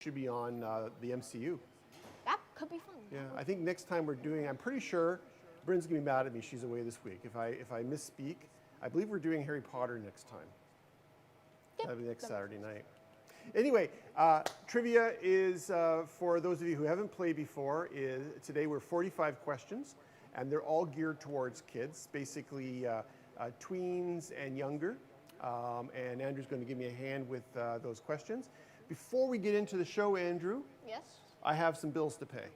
should be on the MCU. That could be fun. Yeah, I think next time we're doing, I'm pretty sure Bryn's gonna be mad at me. She's away this week. If I misspeak, I believe we're doing Harry Potter next time. Yep. That'll be next Saturday night. Anyway, trivia is, for those of you who haven't played before, today we're 45 questions, and they're all geared towards kids, basically tweens and younger. And Andrew's going to give me a hand with those questions. Before we get into the show, Andrew, Yes? I have some bills to pay.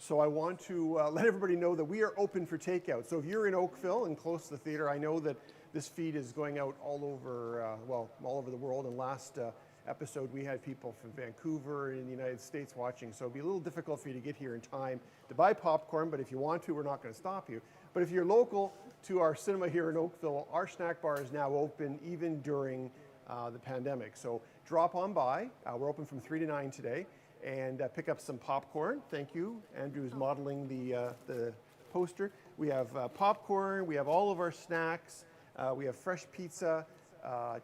So I want to let everybody know that we are open for takeout. So if you're in Oakville and close to the theater, I know that this feed is going out all over, all over the world. And last episode, we had people from Vancouver and the United States watching. So it'll be a little difficult for you to get here in time to buy popcorn. But if you want to, we're not going to stop you. But if you're local to our cinema here in Oakville, our snack bar is now open even during the pandemic. So drop on by. We're open from 3 to 9 today. And pick up some popcorn. Thank you. Andrew is modeling the poster. We have popcorn. We have all of our snacks. We have fresh pizza,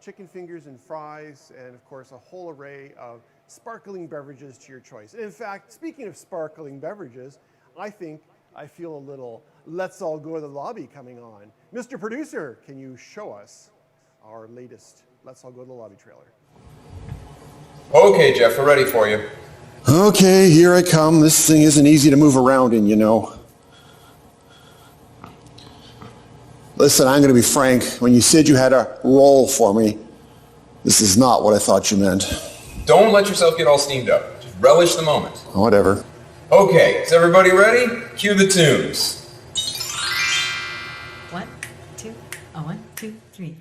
chicken fingers and fries, and of course a whole array of sparkling beverages to your choice. And in fact, speaking of sparkling beverages, I think I feel a little Let's All Go to the Lobby coming on. Mr. Producer, can you show us our latest Let's All Go to the Lobby trailer? Okay, Jeff, we're ready for you. Okay, here I come. This thing isn't easy to move around in, you know. Listen, I'm going to be frank. When you said you had a role for me, this is not what I thought you meant. Don't let yourself get all steamed up. Just relish the moment. Whatever. Okay, is everybody ready? Cue the tunes. 1, 2, 1, 2, 3.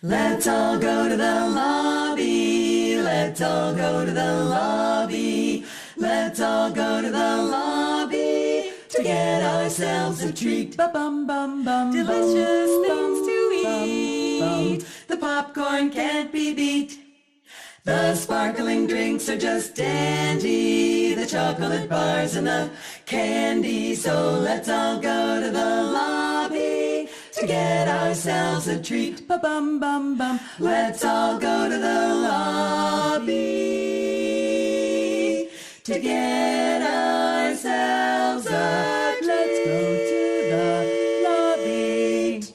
Let's all go to the lobby. Let's all go to the lobby. Let's all go to the lobby to get ourselves a treat. Ba-bum-bum-bum. Delicious things to eat. The popcorn can't be beat. The sparkling drinks are just dandy. The chocolate bars and the candy. So let's all go to the lobby to get ourselves a treat. Ba-bum-bum-bum. Let's all go to the lobby to get ourselves a treat. Let's go to the lobby.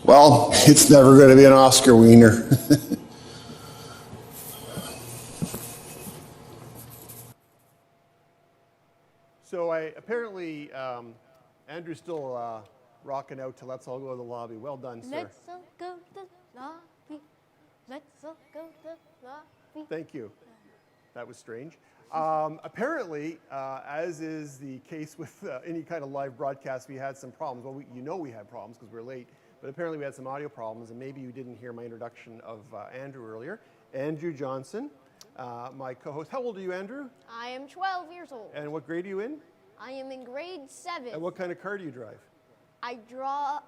Well, it's never going to be an Oscar wiener. So apparently Andrew's still rocking out to Let's All Go to the Lobby. Well done, sir. Let's all go to the lobby. Let's all go to the lobby. Thank you. That was strange. Apparently, as is the case with any kind of live broadcast, we had some problems. Well, we had problems because we were late, but apparently we had some audio problems, and maybe you didn't hear my introduction of Andrew earlier. Andrew Johnson, my co-host. How old are you, Andrew? I am 12 years old. And what grade are you in? I am in grade 7. And what kind of car do you drive? I drive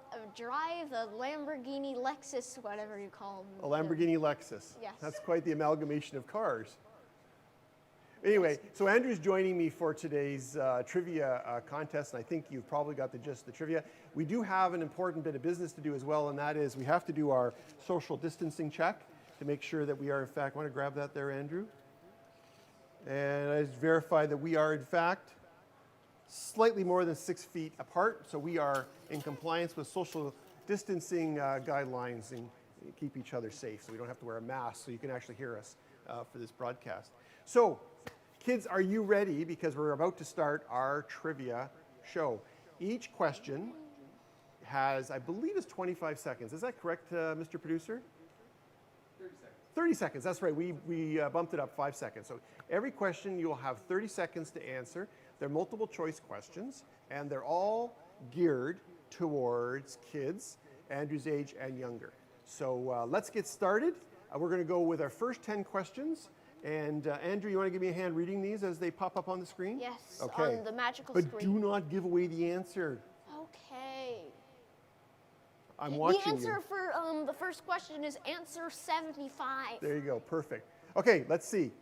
a Lamborghini Lexus, whatever you call them. A Lamborghini Lexus. Yes. That's quite the amalgamation of cars. Anyway, so Andrew's joining me for today's trivia contest, and I think you've probably got the gist of the trivia. We do have an important bit of business to do as well, and that is we have to do our social distancing check to make sure that we are, in fact, want to grab that there, Andrew? And I just verify that we are, in fact, slightly more than 6 feet apart, so we are in compliance with social distancing guidelines and keep each other safe, so we don't have to wear a mask, so you can actually hear us for this broadcast. So, kids, are you ready? Because we're about to start our trivia show. Each question has, I believe, is 25 seconds. Is that correct, Mr. Producer? 30 seconds. 30 seconds, that's right. We bumped it up 5 seconds. So every question you will have 30 seconds to answer. They're multiple choice questions, and they're all geared towards kids, Andrew's age and younger. So let's get started. We're going to go with our first 10 questions. And Andrew, you want to give me a hand reading these as they pop up on the screen? Yes, okay. on the magical but screen. But do not give away the answer. Okay. I'm watching The answer you. for the first question is answer 75. There you go, perfect. Okay, let's see.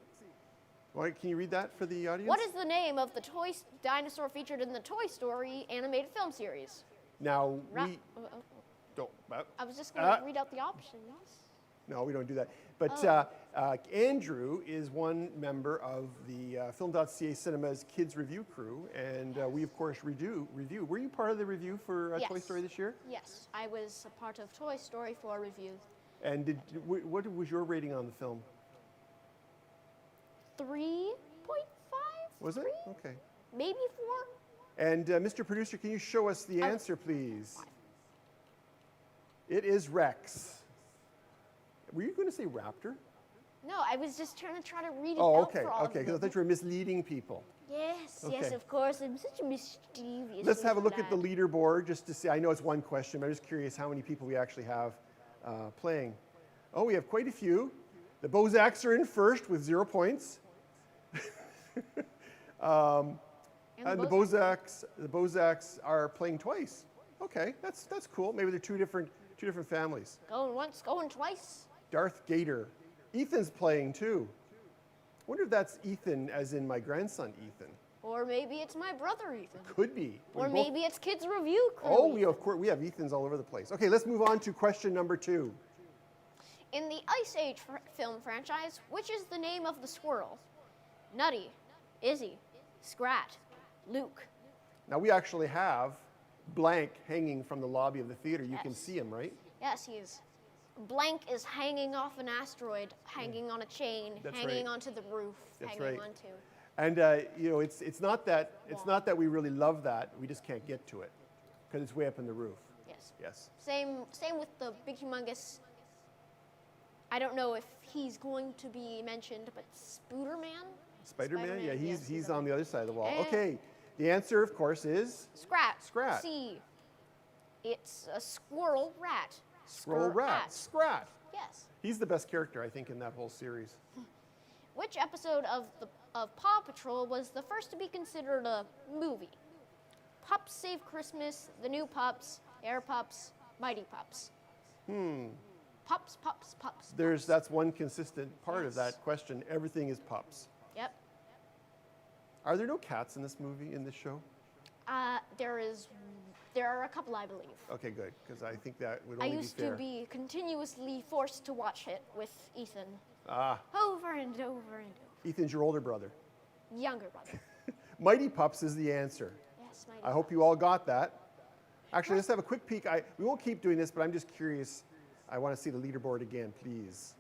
Can you read that for the audience? What is the name of the toy dinosaur featured in the Toy Story animated film series? Now, I was just going to read out the options. No, we don't do that. But Andrew is one member of the Film.Ca Cinema's Kids Review crew, and we, of course, review. Were you part of the review for Toy Yes. Story this year? Yes, I was a part of Toy Story 4 review. And what was your rating on the film? 3.5? Was it? Three? Okay. Maybe 4? And Mr. Producer, can you show us the answer, please? It is Rex. Were you going to say raptor? No, I was just trying to read it Oh, out okay, for all okay, of because I them. thought you were misleading people. Yes, Okay. yes, of course. I'm such a mischievous Let's have a little look at the lad. leaderboard just to see. I know it's one question, but I'm just curious how many people we actually have playing. Oh, we have quite a few. The Bozaks are in first with 0 points. And the Bozaks are playing twice. Okay, that's cool. Maybe they're two different families. Going once, going twice. Darth Gator. Ethan's playing too. Wonder if that's Ethan as in my grandson Ethan. Or maybe it's my brother Ethan. Could be. Or We both- maybe it's Kids Review crew. Oh, Ethan. of course we have Ethans all over the place. Okay, let's move on to question number 2. In the Ice Age film franchise, which is the name of the squirrel? Nutty, Izzy, Scrat, Luke. Now we actually have Blank hanging from the lobby of the theater. You can Yes. see him, right? Yes, he is. Blank is hanging off an asteroid, hanging on a chain, That's hanging right. onto the roof, That's hanging right. onto. And you know, it's not that we really love that. We just can't get to it because it's way up in the roof. Yes. Yes. Same with the big humongous. I don't know if he's going to be mentioned, but Spooderman? Spider-Man? Yeah, yes, he's on the other side of the wall. Eh. Okay. The answer, of course, is Scrat. Scrat. C. It's a squirrel rat. Squirrel Rat. Scrat. Yes. He's the best character, I think, in that whole series. Which episode of PAW Patrol was the first to be considered a movie? Pups Save Christmas, The New Pups, Air Pups, Mighty Pups. Pups, pups, pups. That's one consistent part of Yes. that question. Everything is pups. Yep. Are there no cats in this movie, in this show? There are a couple, I believe. Okay, good, because I think that would I only used be fair. to be continuously forced to watch it with Ethan. Ah, Over and over and over. Ethan's your older brother. Younger brother. Mighty Pups is the answer. Yes, Mighty I hope you all got that. Actually, let's have a quick peek. We won't keep doing this, but I'm just curious. I want to see the leaderboard again, please.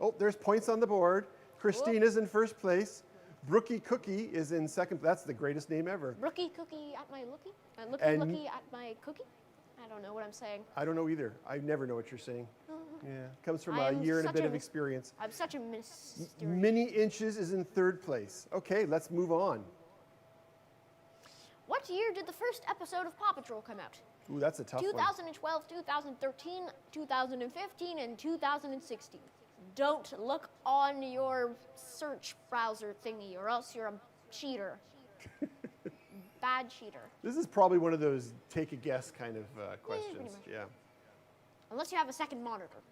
Oh, there's points on the board. Christina's in first place. Brookie Cookie is in second. That's the greatest name ever. Rookie cookie at my lookie? Lookie And- lookie at my cookie? I don't know what I'm saying. I don't know either. I never know what you're saying. Yeah, comes from I a am year and a such bit a of mis- experience. I'm such a mystery. Mini Inches is in third place. Okay, let's move on. What year did the first episode of PAW Patrol come out? Ooh, that's a tough one. 2012, 2013, 2015, and 2016. Don't look on your search browser thingy, or else you're a cheater. Bad cheater. This is probably one of those take a guess kind of questions. much. Yeah. Unless you have a second monitor.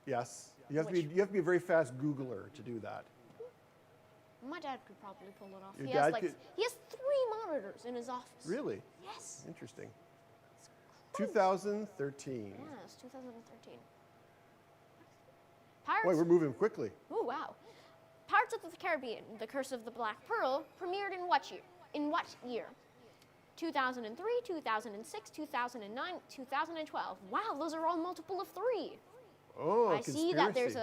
Yes. You have to be a very fast Googler to do that. My dad could probably pull it off. Your He dad has could- he has 3 monitors in his office. Really? Yes. Interesting. 2013. Yes, 2013. Boy, Pirates. we're moving quickly. Oh wow. Pirates of the Caribbean: The Curse of the Black Pearl premiered in what year? 2003, 2006, 2009, 2012. Wow, those are all multiple of 3. Oh, I see that conspiracy.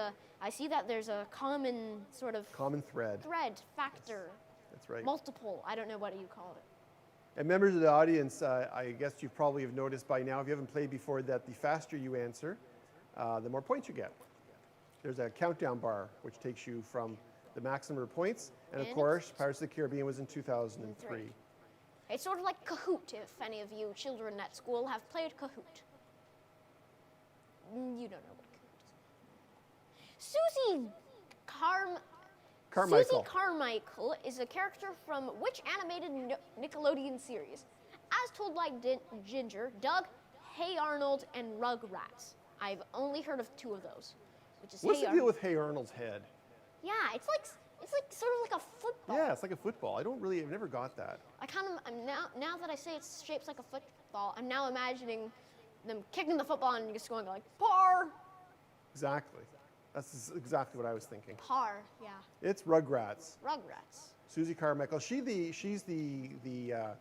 there's a common sort of Common thread. factor. That's right. Multiple. I don't know what you call it. And members of the audience, I guess you probably have noticed by now, if you haven't played before, that the faster you answer, the more points you get. There's a countdown bar, which takes you from the maximum of points. And of And course, Pirates of the Caribbean was in 2003. It's sort of like Kahoot, if any of you children at school have played Kahoot. You don't know what Kahoot is. Susie Carmichael. Susie Carmichael is a character from which animated Nickelodeon series? As told by Ginger, Doug, Hey Arnold, and Rugrats. I've only heard of 2 of those, which is What's Hey the deal Arnold. with Hey Arnold's head? Yeah, it's like sort of like a football. Yeah, it's like a football. I've never got that. I'm now that I say it's shaped like a football, I'm now imagining them kicking the football and just going like par. Exactly. That's exactly what I was thinking. Par, yeah. It's Rugrats. Rugrats. Susie Carmichael. She's the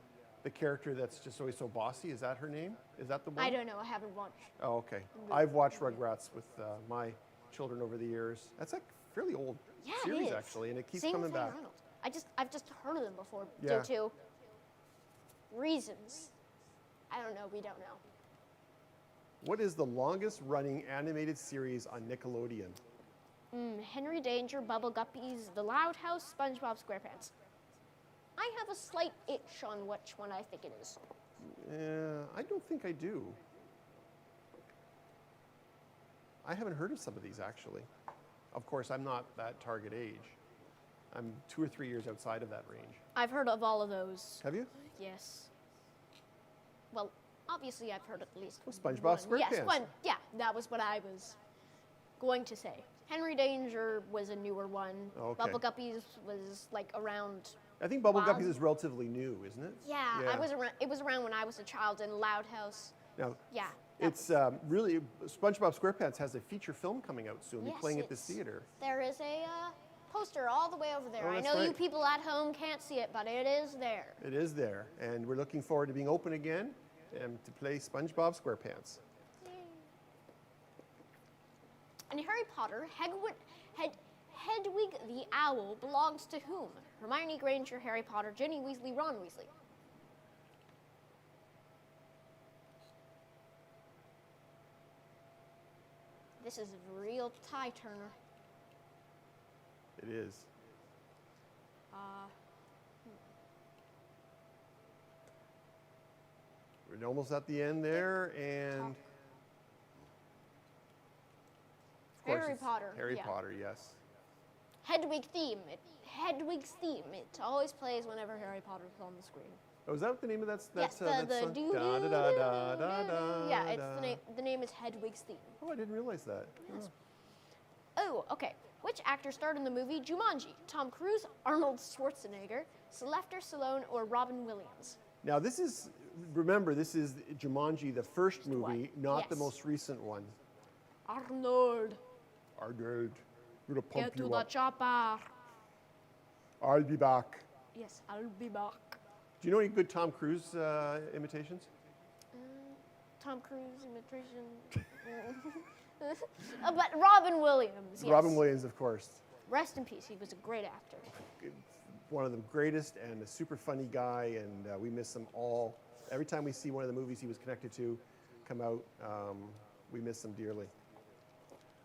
character that's just always so bossy. Is that her name? Is that the one? I don't know. I haven't watched. Oh, okay. I've watched Rugrats with my children over the years. That's like a fairly old Yeah, series it is. actually, and it keeps Same coming with Hey back. Arnold. I've just heard of them before Yeah. due to reasons. I don't know. We don't know. What is the longest running animated series on Nickelodeon? Henry Danger, Bubble Guppies, The Loud House, SpongeBob SquarePants. I have a slight itch on which one I think it is. I don't think I do. I haven't heard of some of these actually. Of course, I'm not that target age. I'm 2 or 3 years outside of that range. I've heard of all of those. Have you? Yes. Well, obviously I've heard at least SpongeBob one. SquarePants. Yes, one. Yeah, that was what I was going to say. Henry Danger was a newer one. Okay. Bubble Guppies was like around. I think Bubble Wow. Guppies is relatively new, isn't it? Yeah, I was around. It was around when I was a child in Loud House. Now, Yeah. that it's really, SpongeBob SquarePants has a feature film coming out soon. They're Yes, playing at this it's- theater. There is a poster all the way over there. Oh, I that's know you right. people at home can't see it, but it is there. It is there, and we're looking forward to being open again and to play SpongeBob SquarePants. In Harry Potter, Hedwig the Owl belongs to whom? Hermione Granger, Harry Potter, Ginny Weasley, Ron Weasley. This is a real tie turner. It is. We're almost at the end there, and of course Harry it's Potter. Harry yeah. Potter, yes. Hedwig's theme. It always plays whenever Harry Potter's on the screen. Oh, is that the name of that? Yes, that the song? do Da, da, da, da, da, da, Yeah, it's da. the name. The name is Hedwig's theme. Oh, I didn't realize that. Yes. Oh, okay. Which actor starred in the movie Jumanji? Tom Cruise, Arnold Schwarzenegger, Sylvester Stallone, or Robin Williams? Now this is, remember, this is Jumanji, the first movie, one. not the Yes. most recent one. Arnold, Arnold, gonna pump get to you the up. chopper. I'll be back. Yes, I'll be back. Do you know any good Tom Cruise imitations? Tom Cruise imitation. But Robin Williams. Yes. Robin Williams, of course. Rest in peace. He was a great actor. One of the greatest and a super funny guy, and we miss him all. Every time we see one of the movies he was connected to come out, we miss him dearly.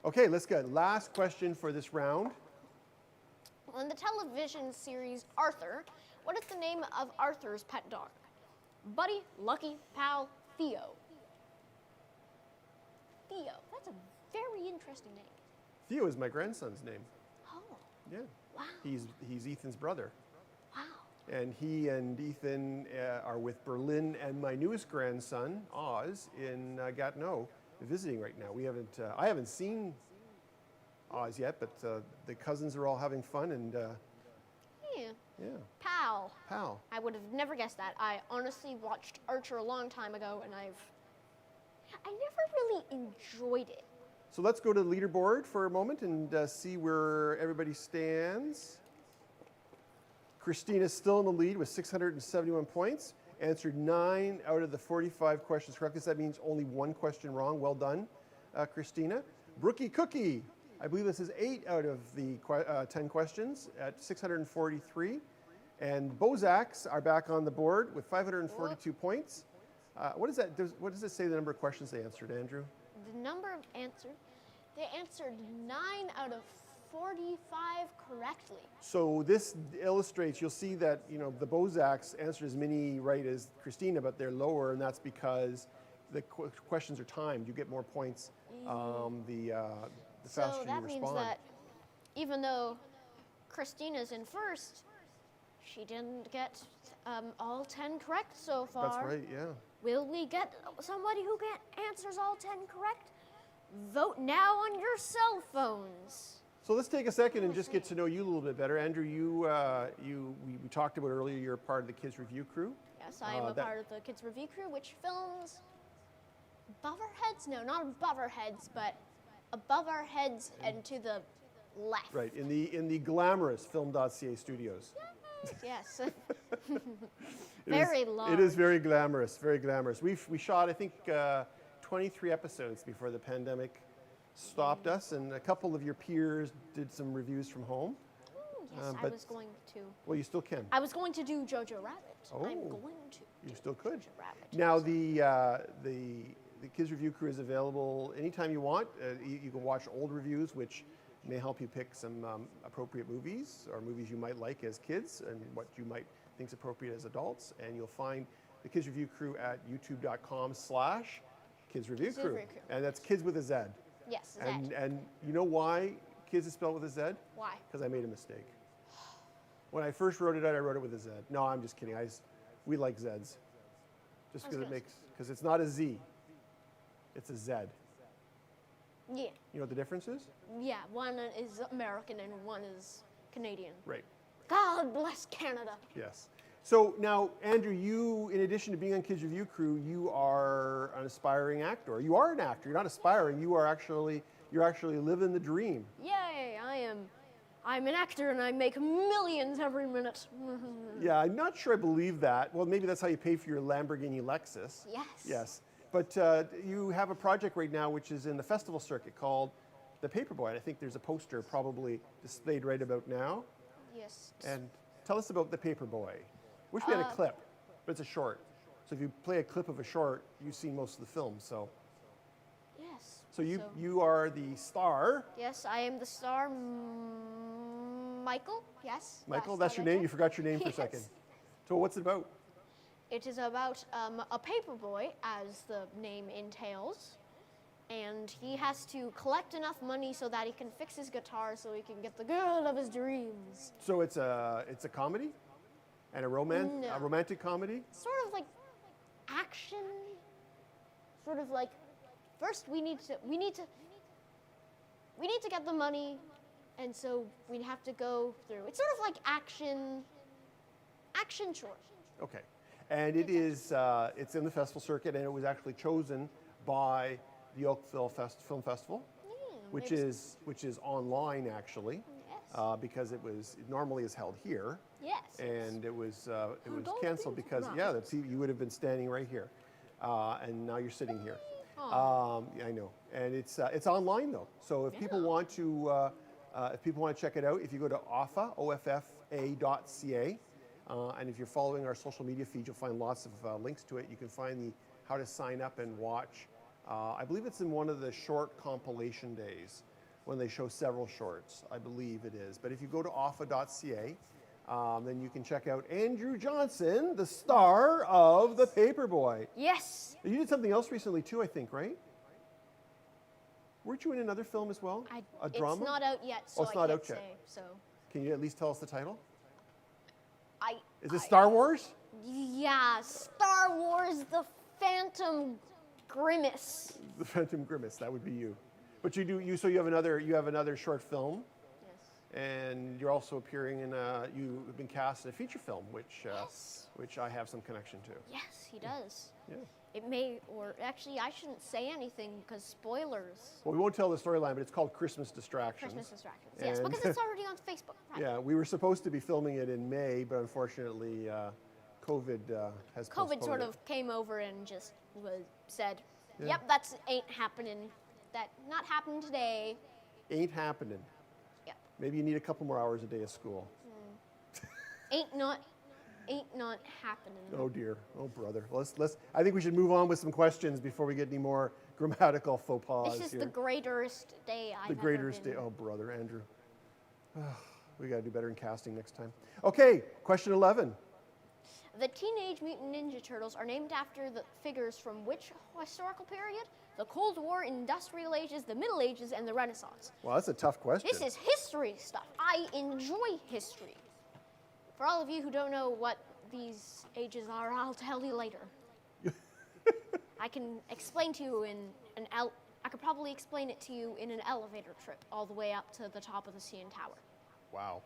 Okay, let's go. Last question for this round. On the television series Arthur, what is the name of Arthur's pet dog? Buddy, Lucky, Pal, Theo. Theo. That's a very interesting name. Theo is my grandson's name. Oh, Yeah. wow. He's Ethan's brother. Wow. And he and Ethan are with Berlin and my newest grandson, Oz, in Gatineau, visiting right now. We haven't, I haven't seen Oz yet, but the cousins are all having fun, and Yeah. yeah, Pal. pal. I would have never guessed that. I honestly watched Archer a long time ago, and I never really enjoyed it. So let's go to the leaderboard for a moment and see where everybody stands. Christina's still in the lead with 671 points. Answered 9 out of the 45 questions correctly. So that means only 1 question wrong. Well done, Christina. Brookie Cookie, I believe this is 8 out of the 10 questions at 643. And Bozaks are back on the board with 542 points. What is that? What does it say the number of questions they answered, Andrew? The number of answers, they answered 9 out of 45 correctly. So this illustrates, you'll see that, you know, the Bozaks answered as many right as Christina, but they're lower, and that's because the questions are timed. You get more points the faster So you that respond. means that even though Christina's in first, she didn't get all 10 correct so far. That's right, yeah. Will we get somebody who answers all 10 correct? Vote now on your cell phones. So let's take a second and just get to know you a little bit better. Andrew, we talked about earlier, you're part of the Kids Review crew. Yes, I am a part of the Kids Review crew, which films Bufferheads? No, not Bufferheads, but above our heads and to the left. Right, in the glamorous Film.Ca studios. Yes. It Very is- large. It is very glamorous, very glamorous. We shot, I think, 23 episodes before the pandemic stopped us, and a couple of your peers did some reviews from home. Yes, I but- was going to. Well, you still can. I was going to do Jojo Rabbit. Oh, I'm going to. You still could. Jojo Rabbit. Now, the Kids Review Crew is available anytime you want. You can watch old reviews, which may help you pick some appropriate movies or movies you might like as kids and what you might think is appropriate as adults. And you'll find the Kids Review Crew at youtube.com/Kids Review Crew. Review Crew. And that's kids with a Z. Yes, Z. And you know why kids is spelled with a Z? Why? Because I made a mistake. When I first wrote it out, I wrote it with a Z. No, I'm just kidding. We like Zs. Just because because it's not a Z. It's a Z. Yeah. You know what the difference is? Yeah, one is American and one is Canadian. Right. God bless Canada. Yes. So now, Andrew, you, in addition to being on Kids Review Crew, you are an aspiring actor. You are an actor. You're not aspiring. You're actually living the dream. Yay, I'm an actor and I make millions every minute. Yeah, I'm not sure I believe that. Well, maybe that's how you pay for your Lamborghini Lexus. Yes. Yes. But you have a project right now which is in the festival circuit called The Paperboy. And I think there's a poster probably displayed right about now. Yes. And tell us about The Paperboy. Wish we had a clip, but it's a short. So if you play a clip of a short, you've seen most of the film. So Yes. so you are the star. Yes, I am the star, Michael. Yes. Michael, last that's your time I name? You checked. forgot your name for a second. Yes. So what's it about? It is about a paperboy, as the name entails, and he has to collect enough money so that he can fix his guitar so he can get the girl of his dreams. So it's a comedy and a No. romantic comedy? Sort of like action. Sort of like first we need to get the money, and so we have to go through. It's sort of like action short. Okay. And it is, it's in the festival circuit, and it was actually chosen by the Oakville Film Festival, which is online actually, Yes. because it normally is held here, Yes. and it was don't canceled think because right. you would have been standing right here, and now you're sitting here. Yeah, I know, and it's online though. So if people want to check it out, if you go to offa.ca. And if you're following our social media feed, you'll find lots of links to it. You can find how to sign up and watch. I believe it's in one of the short compilation days when they show several shorts. I believe it is. But if you go to offa.ca, then you can check out Andrew Johnson, the star of The Paperboy. Yes. You did something else recently too, I think, right? Weren't you in another film as well? A drama? It's not out yet, so it's I not can't out yet. say. So Can you at least tell us the title? Is it I- Star Wars? Yeah, Star Wars: The Phantom Grimace. The Phantom Grimace, that would be you. But you have another short film, Yes. and you're also appearing in you've been cast in a feature film, which Yes. which I have some connection to. Yes, he does. Yeah. It may, or actually, I shouldn't say anything because spoilers. Well, we won't tell the storyline, but it's called Christmas Distractions. Christmas distractions. Yes, And- because it's already on Facebook. Right. Yeah, we were supposed to be filming it in May, but unfortunately, COVID has COVID postponed sort it. of came over and just said, Yeah. "Yep, that's ain't happening. That not happening today." Ain't happening. Yep, Maybe you need a couple more hours a day of school. ain't not happening. Oh dear. Oh brother. Let's. I think we should move on with some questions before we get any more grammatical faux pas This is here. the greatest day I've The ever greatest been. day. Oh, brother, Andrew. We got to do better in casting next time. Okay, question 11. The Teenage Mutant Ninja Turtles are named after the figures from which historical period? The Cold War, Industrial Ages, the Middle Ages, and the Renaissance. Well, that's a tough question. This is history stuff. I enjoy history. For all of you who don't know what these ages are, I'll tell you later. I can explain to you I could probably explain it to you in an elevator trip all the way up to the top of the CN Tower. Wow.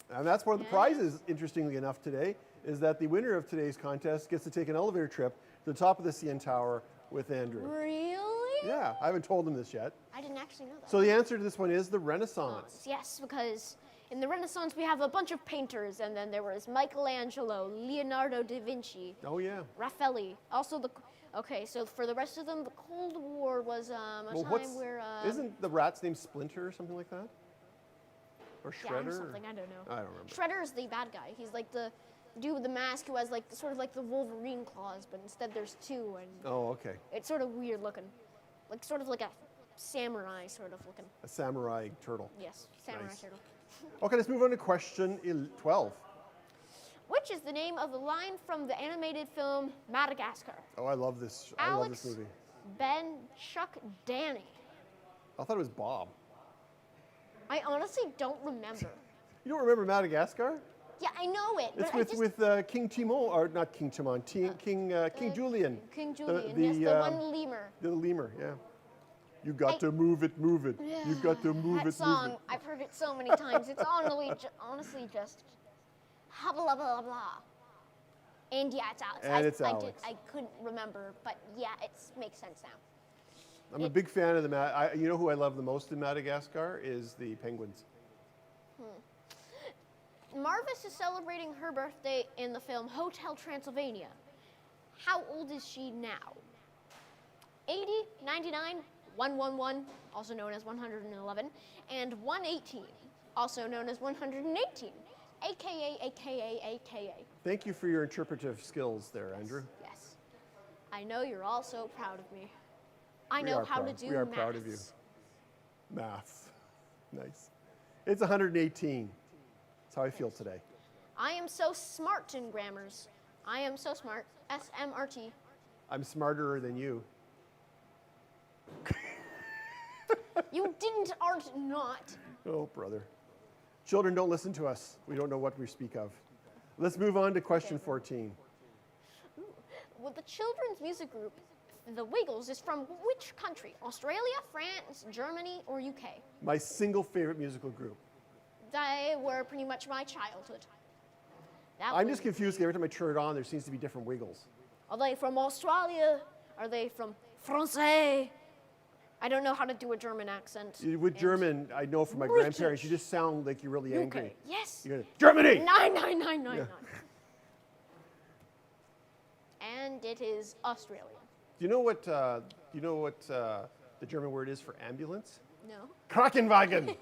And that's one of the Yeah. prizes, interestingly enough, today, is that the winner of today's contest gets to take an elevator trip to the top of the CN Tower with Andrew. Really? Yeah, I haven't told him this yet. I didn't actually know that. So the answer to this one is the Renaissance. Yes, because in the Renaissance we have a bunch of painters, and then there was Michelangelo, Leonardo da Vinci, Oh yeah. Raffaele. Also okay, so for the rest of them, the Cold War was a time where isn't the rat's name Splinter or something like that? Or yeah, Shredder? or something, I don't know. I don't remember. Shredder is the bad guy. He's like the dude with the mask who has like sort of like the Wolverine claws, but instead there's two, and Oh, okay. it's sort of weird looking, like sort of like a samurai sort of looking. A samurai turtle. Yes, samurai Nice. turtle. Okay, let's move on to question 12. Which is the name of the line from the animated film Madagascar? Oh, I love this. I love this Alex, movie. Ben, Chuck, Danny. I thought it was Bob. I honestly don't remember. You don't remember Madagascar? Yeah, I know it, It's but I with just King Timon, or not King Timon, King Julian. King Julian. the, Yes, the one lemur. The lemur, yeah. You got to move it, move it. You got to move That it, song, move it. I've heard it so many times. It's honestly just blah blah blah blah. And yeah, it's Alex. And it's Alex. I couldn't remember, but yeah, it makes sense now. I'm a big fan of the you know who I love the most in Madagascar is the penguins. Mavis is celebrating her birthday in the film Hotel Transylvania. How old is she now? 80, 99, 111, also known as 111, and 118, also known as 118, aka. Thank you for your interpretive skills there, Andrew. Yes. I know you're all so proud of me. I We know are how proud. to do We are proud of you. maths. Maths. Nice. It's 118. That's how I feel today. I am so smart in grammars. I am so smart. SMRT. I'm smarter than you. You aren't not. Oh, brother. Children, don't listen to us. We don't know what we speak of. Let's move on to question 14. Well, the children's music group, the Wiggles, is from which country? Australia, France, Germany, or UK? My single favorite musical group. They were pretty much my childhood. I'm just confused. Every time I turn it on, there seems to be different Wiggles. Are they from Australia? Are they from France? I don't know how to do a German accent. With German, I know from my British. grandparents, you just sound like you're really angry. UK. Yes. You're gonna, Germany! 99999. And it is Australia. Do you know what the German word is for ambulance? No. Krankenwagen.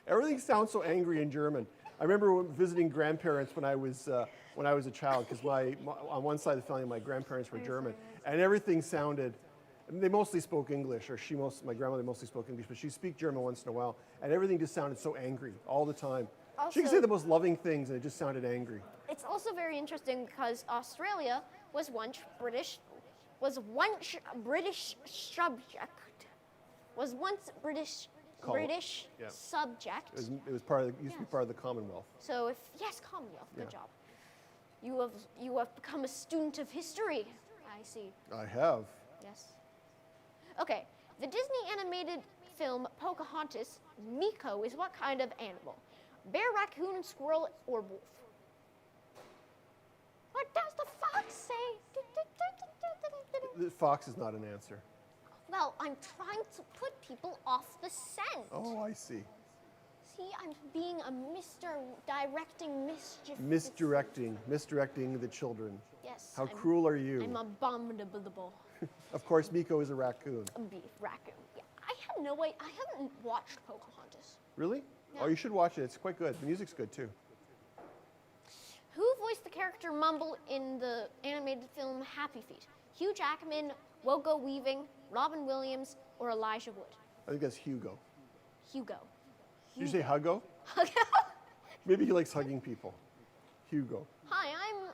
Everything sounds so angry in German. I remember visiting grandparents when I was a child, because on one side of the family, my grandparents were German, and everything sounded. They mostly spoke English, or my grandmother mostly spoke English, but she'd speak German once in a while, and everything just sounded so angry all the time. She could Also- say the most loving things, and it just sounded angry. It's also very interesting because Australia was once British subject. Was once British Yeah. subject. It was part of used to be part of the Commonwealth. So Commonwealth, good Yeah. job. You have become a student of history. I see. I have. Yes. Okay. The Disney animated film Pocahontas, Miko is what kind of animal? Bear, raccoon, squirrel, or wolf? What does the fox say? The fox is not an answer. Well, I'm trying to put people off the scent. Oh, I see. See, I'm being a directing mischief. Misdirecting the children. Yes. How cruel are you? I'm abominable. Of course, Miko is a raccoon. A beef raccoon. Yeah, I had no way. I haven't watched Pocahontas. Really? No. Oh, you should watch it. It's quite good. The music's good too. Who voiced the character Mumble in the animated film Happy Feet? Hugh Jackman, Wogo Weaving, Robin Williams, or Elijah Wood? I think that's Hugo. Hugo. Did you say Huggo? Maybe he likes hugging people. Hugo. Hi, I'm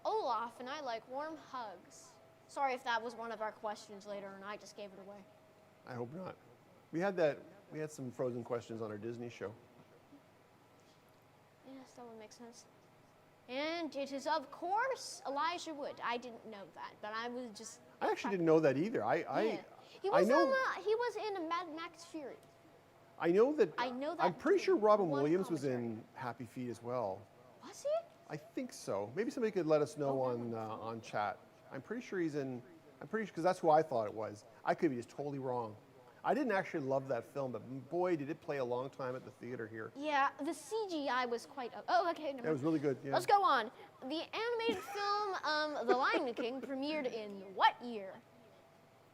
Olaf, and I like warm hugs. Sorry if that was one of our questions later, and I just gave it away. I hope not. We had some Frozen questions on our Disney show. Yes, that would make sense. And it is, of course, Elijah Wood. I didn't know that, but I was just... I actually didn't know that either. Yeah. He I was know. he was in a Mad Max Fury. I know that. I know that I'm pretty sure Robin one Williams was commentary. in Happy Feet as well. Was he? I think so. Maybe somebody could let us know on chat. I'm pretty sure he's in I'm pretty sure, because that's who I thought it was. I could be just totally wrong. I didn't actually love that film, but boy, did it play a long time at the theater here. Yeah, the CGI was quite. Oh, okay. Never It was really good. Yeah. Let's go on. The animated film, The Lion King, premiered in what year?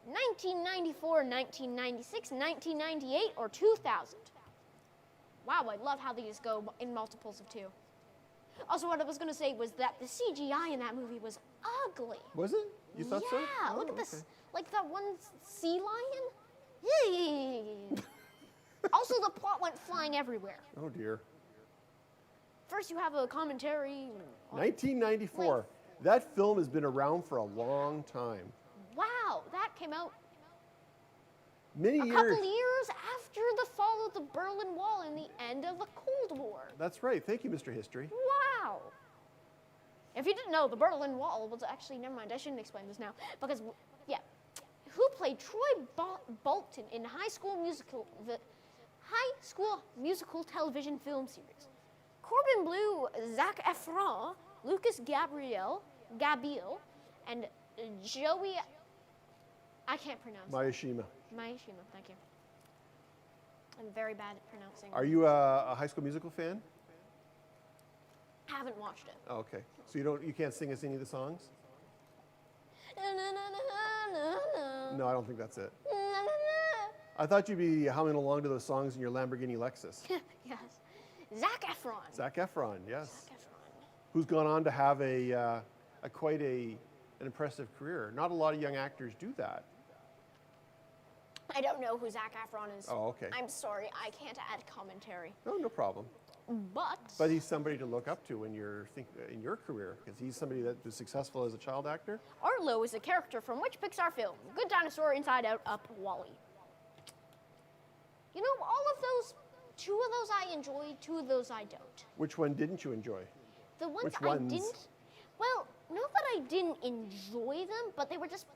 1994, 1996, 1998, or 2000? Wow, I love how these go in multiples of 2. Also, what I was going to say was that the CGI in that movie was ugly. Was it? You thought so? Yeah, Oh, look at this. okay. Like that one sea lion. Also, the plot went flying everywhere. Oh, dear. First, you have a commentary. 1994. Wait. That film has been around for a long time. Wow, that came out Many a years. couple years after the fall of the Berlin Wall and the end of the Cold War. That's right. Thank you, Mr. History. Wow. If you didn't know, the Berlin Wall was actually, never mind, I shouldn't explain this now. Because, yeah, who played Troy Bolton in the High School Musical television film series? Corbin Bleu, Zac Efron, Lucas Gabriel, and Joey, I can't pronounce it. Mayashima. Mayashima, thank you. I'm very bad at pronouncing. Are you a High School Musical fan? Haven't watched it. Oh, okay. So you can't sing us any of the songs? No, I don't think that's it. I thought you'd be humming along to those songs in your Lamborghini Lexus. Yes. Zac Efron. Zac Efron, yes. Zac Efron. Who's gone on to have quite an impressive career. Not a lot of young actors do that. I don't know who Zac Efron is. Oh, okay. I'm sorry, I can't add commentary. No problem. But He's somebody to look up to in your career, because he's somebody that was successful as a child actor. Arlo is a character from which Pixar film? Good Dinosaur, Inside Out, Up, Wall-E. You know, all of those, 2 of those I enjoy, 2 of those I don't. Which one didn't you enjoy? The ones Which I ones? didn't, well, not that I didn't enjoy them, but they were just,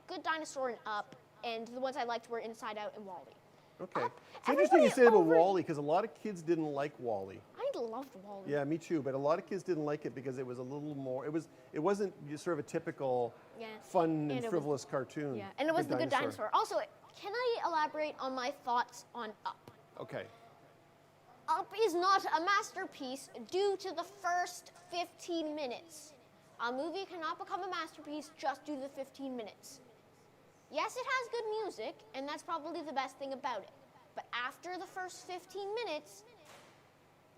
Good Dinosaur and Up, and the ones I liked were Inside Out and Wall-E. Okay. Up. It's interesting you say about Everybody Wall-E, because a lot of kids didn't like Wall-E. I loved Wall-E. Yeah, me too. But a lot of kids didn't like it because it was a little more. It wasn't just sort of a typical Yeah. fun And and it was- frivolous cartoon. Yeah, and it was the Good Dinosaur. Also, can I elaborate on my thoughts on Up? Okay. Up is not a masterpiece due to the first 15 minutes. A movie cannot become a masterpiece just due to the 15 minutes. Yes, it has good music, and that's probably the best thing about it. But after the first 15 minutes,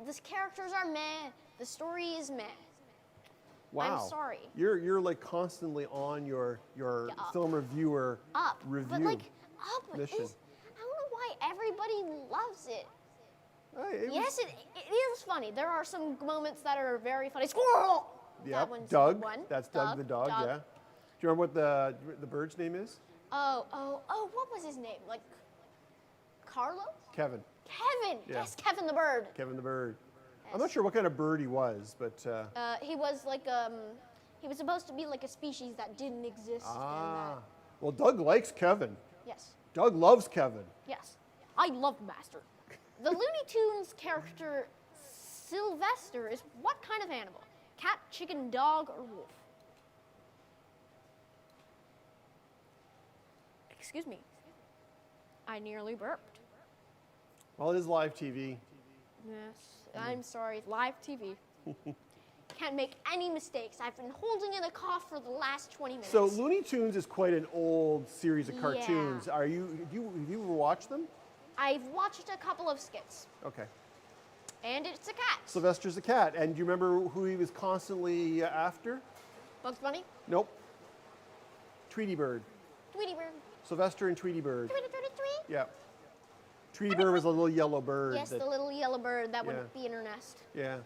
the characters are meh, the story is meh. Wow. I'm sorry. You're like constantly on your Up. film reviewer Up. review. But like, Up mission. is, I don't know why everybody loves it. It was- Yes, it is funny. There are some moments that are very funny. Squirrel! Yep. That one's Doug. one. That's Doug the dog. Yeah. Do you remember what the bird's name is? Oh, what was his name? Like, Carlo? Kevin. Kevin! Yeah. Yes, Kevin the bird. Kevin the bird. I'm not sure what kind of bird he was, but He was like, he was supposed to be like a species that didn't exist. well, Doug likes Kevin. Yes, Doug loves Kevin. yes. I love Master. The Looney Tunes character Sylvester is what kind of animal? Cat, chicken, dog, or wolf? Excuse me. I nearly burped. Well, it is live TV. Yes, I'm sorry. Live TV. Can't make any mistakes. I've been holding in a cough for the last 20 minutes. So Looney Tunes is quite an old series of Yeah. cartoons. Have you ever watched them? I've watched a couple of skits, Okay. and it's a cat. Sylvester's a cat, and do you remember who he was constantly after? Bugs Bunny, Nope. Tweety Bird. Tweety Bird, Sylvester and Tweety Bird. Tweety Tweety Tweety. Yeah. Tweety Bird was a little yellow bird. Yes, that- the little yellow bird that Yeah. wouldn't be in her nest. Yeah.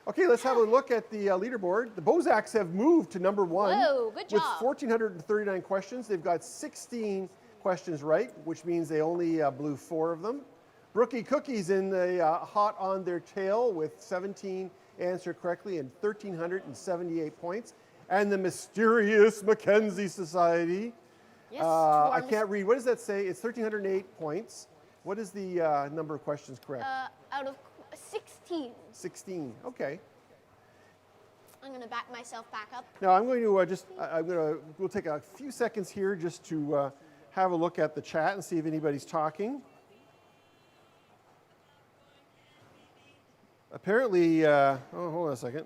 Okay, let's have a look at the leaderboard. The Bozaks have moved to number 1 Whoa, good with job. 1,439 questions. They've got 16 questions right, which means they only blew 4 of them. Brookie Cookies in the hot on their tail with 17 answered correctly and 1,378 points. And the mysterious Mackenzie Society. Yes, I can't read. What does that say? It's 1,308 points. What is the number of questions correct? Out of 16. 16. Okay. I'm gonna back myself back up. Now I'm going to we'll take a few seconds here just to have a look at the chat and see if anybody's talking. Apparently, hold on a second.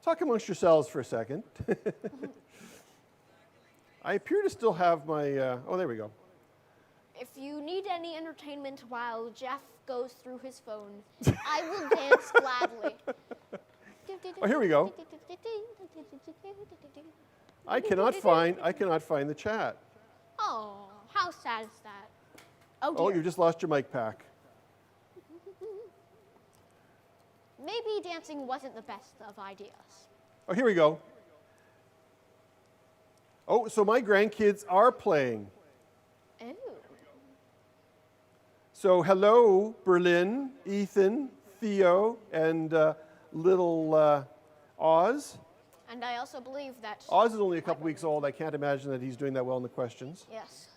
Talk amongst yourselves for a second. I appear to still have my, oh, there we go. If you need any entertainment while Jeff goes through his phone, I will dance gladly. Oh, here we go. I cannot find the chat. Oh, how sad is that? Oh, Oh, dear. you just lost your mic pack. Maybe dancing wasn't the best of ideas. Oh, here we go. Oh, so my grandkids are playing. Oh. So hello, Berlin, Ethan, Theo, and little Oz. And I also believe that. Oz is only a couple weeks old. I can't imagine that he's doing that well in the questions. Yes.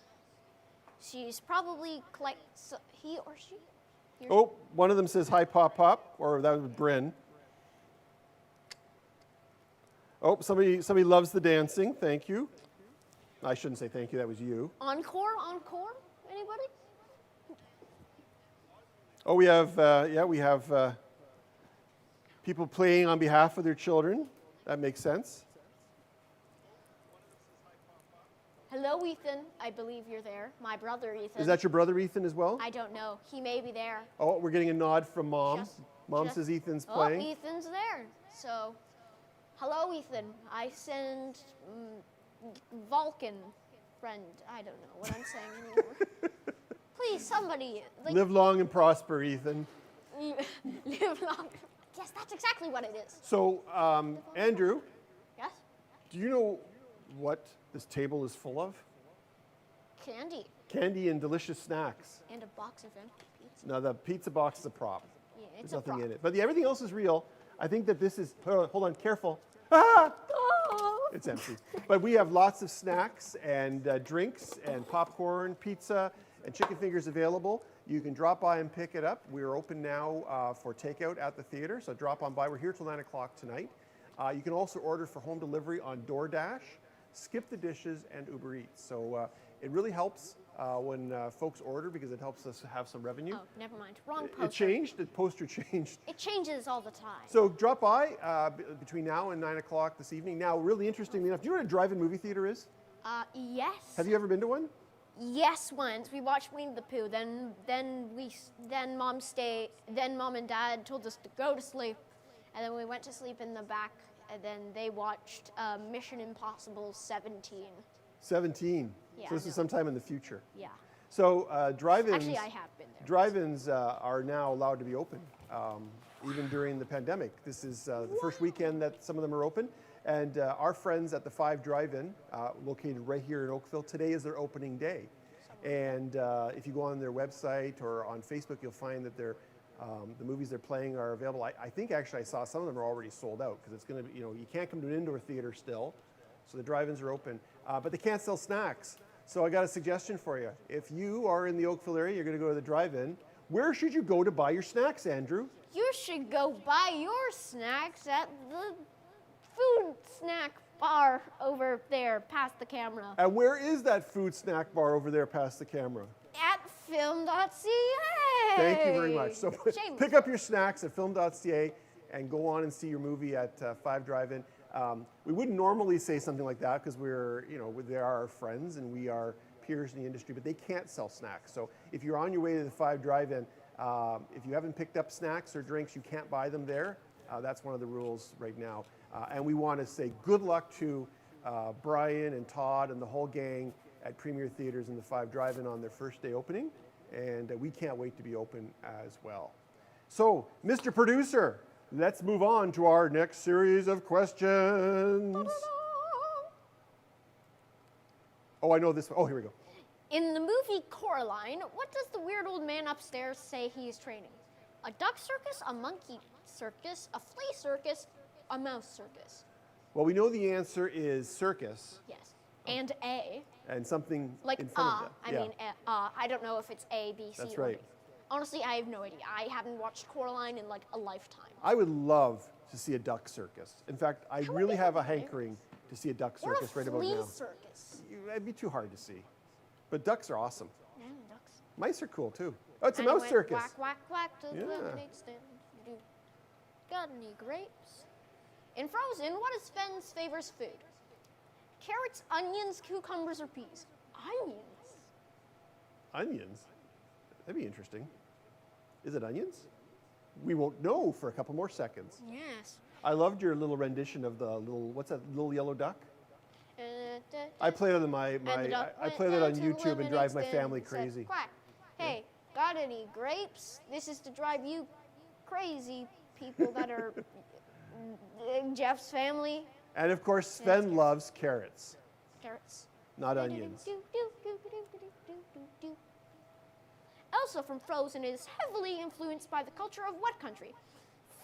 She's probably he or she. Oh, one of them says hi, Pop Pop, or that was Bryn. Oh, somebody loves the dancing. Thank you. I shouldn't say thank you. That was you. Encore? Anybody? Oh, we have people playing on behalf of their children. That makes sense. Hello, Ethan. I believe you're there. My brother, Ethan. Is that your brother Ethan as well? I don't know. He may be there. Oh, we're getting a nod from Mom. Mom says Ethan's playing. Oh, Ethan's there. So, hello, Ethan. I send Vulcan friend. I don't know what I'm saying anymore. Please, somebody. Live long and prosper, Ethan. Live long. Yes, that's exactly what it is. So, Andrew, Yes? do you know what this table is full of? Candy. Candy and delicious snacks. And a box of empty pizza. Now, the pizza box is a prop. Yeah, it's There's a nothing prop. in it. But everything else is real. I think that this is, hold on, careful. Ah! Oh. It's empty. But we have lots of snacks and drinks and popcorn, pizza, and chicken fingers available. You can drop by and pick it up. We're open now for takeout at the theater, so drop on by. We're here till 9 o'clock tonight. You can also order for home delivery on DoorDash, Skip the Dishes, and Uber Eats. So it really helps when folks order because it helps us have some revenue. Oh, never mind. Wrong poster. It changed. The poster changed. It changes all the time. So drop by between now and 9 o'clock this evening. Now, really interestingly enough, do you know what a drive-in movie theater is? Yes. Have you ever been to one? Yes, once we watched Winnie the Pooh. Then Mom and Dad told us to go to sleep, and then we went to sleep in the back. And then they watched Mission Impossible 17. 17. Yeah, So this I is know. sometime in the future. Yeah. So drive-ins. Actually, I have been there. Drive-ins are now allowed to be open, even during the pandemic. This is the first weekend that some of them are open. And our friends at the 5 Drive-In, located right here in Oakville, today is their opening day. And if you go on their website or on Facebook, you'll find that the movies they're playing are available. I think actually I saw some of them are already sold out because it's going to be, you can't come to an indoor theater still. So the drive-ins are open, but they can't sell snacks. So I got a suggestion for you. If you are in the Oakville area, you're going to go to the drive-in. Where should you go to buy your snacks, Andrew? You should go buy your snacks at the food snack bar over there past the camera. And where is that food snack bar over there past the camera? At Film.Ca. Thank you very much. So Shameless. pick up your snacks at Film.Ca and go on and see your movie at 5 Drive-In. We wouldn't normally say something like that because they are our friends and we are peers in the industry, but they can't sell snacks. So if you're on your way to the 5 Drive-In, if you haven't picked up snacks or drinks, you can't buy them there. That's one of the rules right now. And we want to say good luck to Brian and Todd and the whole gang at Premier Theaters in the 5 Drive-In on their first day opening. And we can't wait to be open as well. So, Mr. Producer, let's move on to our next series of questions. Oh, I know this. Oh, here we go. In the movie Coraline, what does the weird old man upstairs say he is training? A duck circus, a monkey circus, a flea circus, a mouse circus? Well, we know the answer is circus Yes. And A. and something Like in front of that. I mean, I don't know if it's A, B, C, That's or right. D. Honestly, I have no idea. I haven't watched Coraline in like a lifetime. I would love to see a duck circus. In fact, I That would really be have a hilarious. hankering to see a duck Or a circus right about flea now. circus. It'd be too hard to see. But ducks are awesome. Yeah, ducks. Mice are cool too. Oh, it's a And it mouse went circus. Whack, whack, whack to the Yeah. lemonade stand. Do. Got any grapes? In Frozen, what is Sven's favorite food? Carrots, onions, cucumbers, or peas? Onions. Onions? That'd be interesting. Is it onions? We won't know for a couple more seconds. Yes. I loved your little rendition of the little, what's that, little yellow duck? Uh, I play that on my And the duck I went play that on into the YouTube and lemonade drives my stand family and said, crazy. Quack. Hey, got any grapes? This is to drive you crazy, people that are Jeff's family. And of course, it's Sven carrots. loves carrots, Carrots. not onions. Elsa from Frozen is heavily influenced by the culture of what country?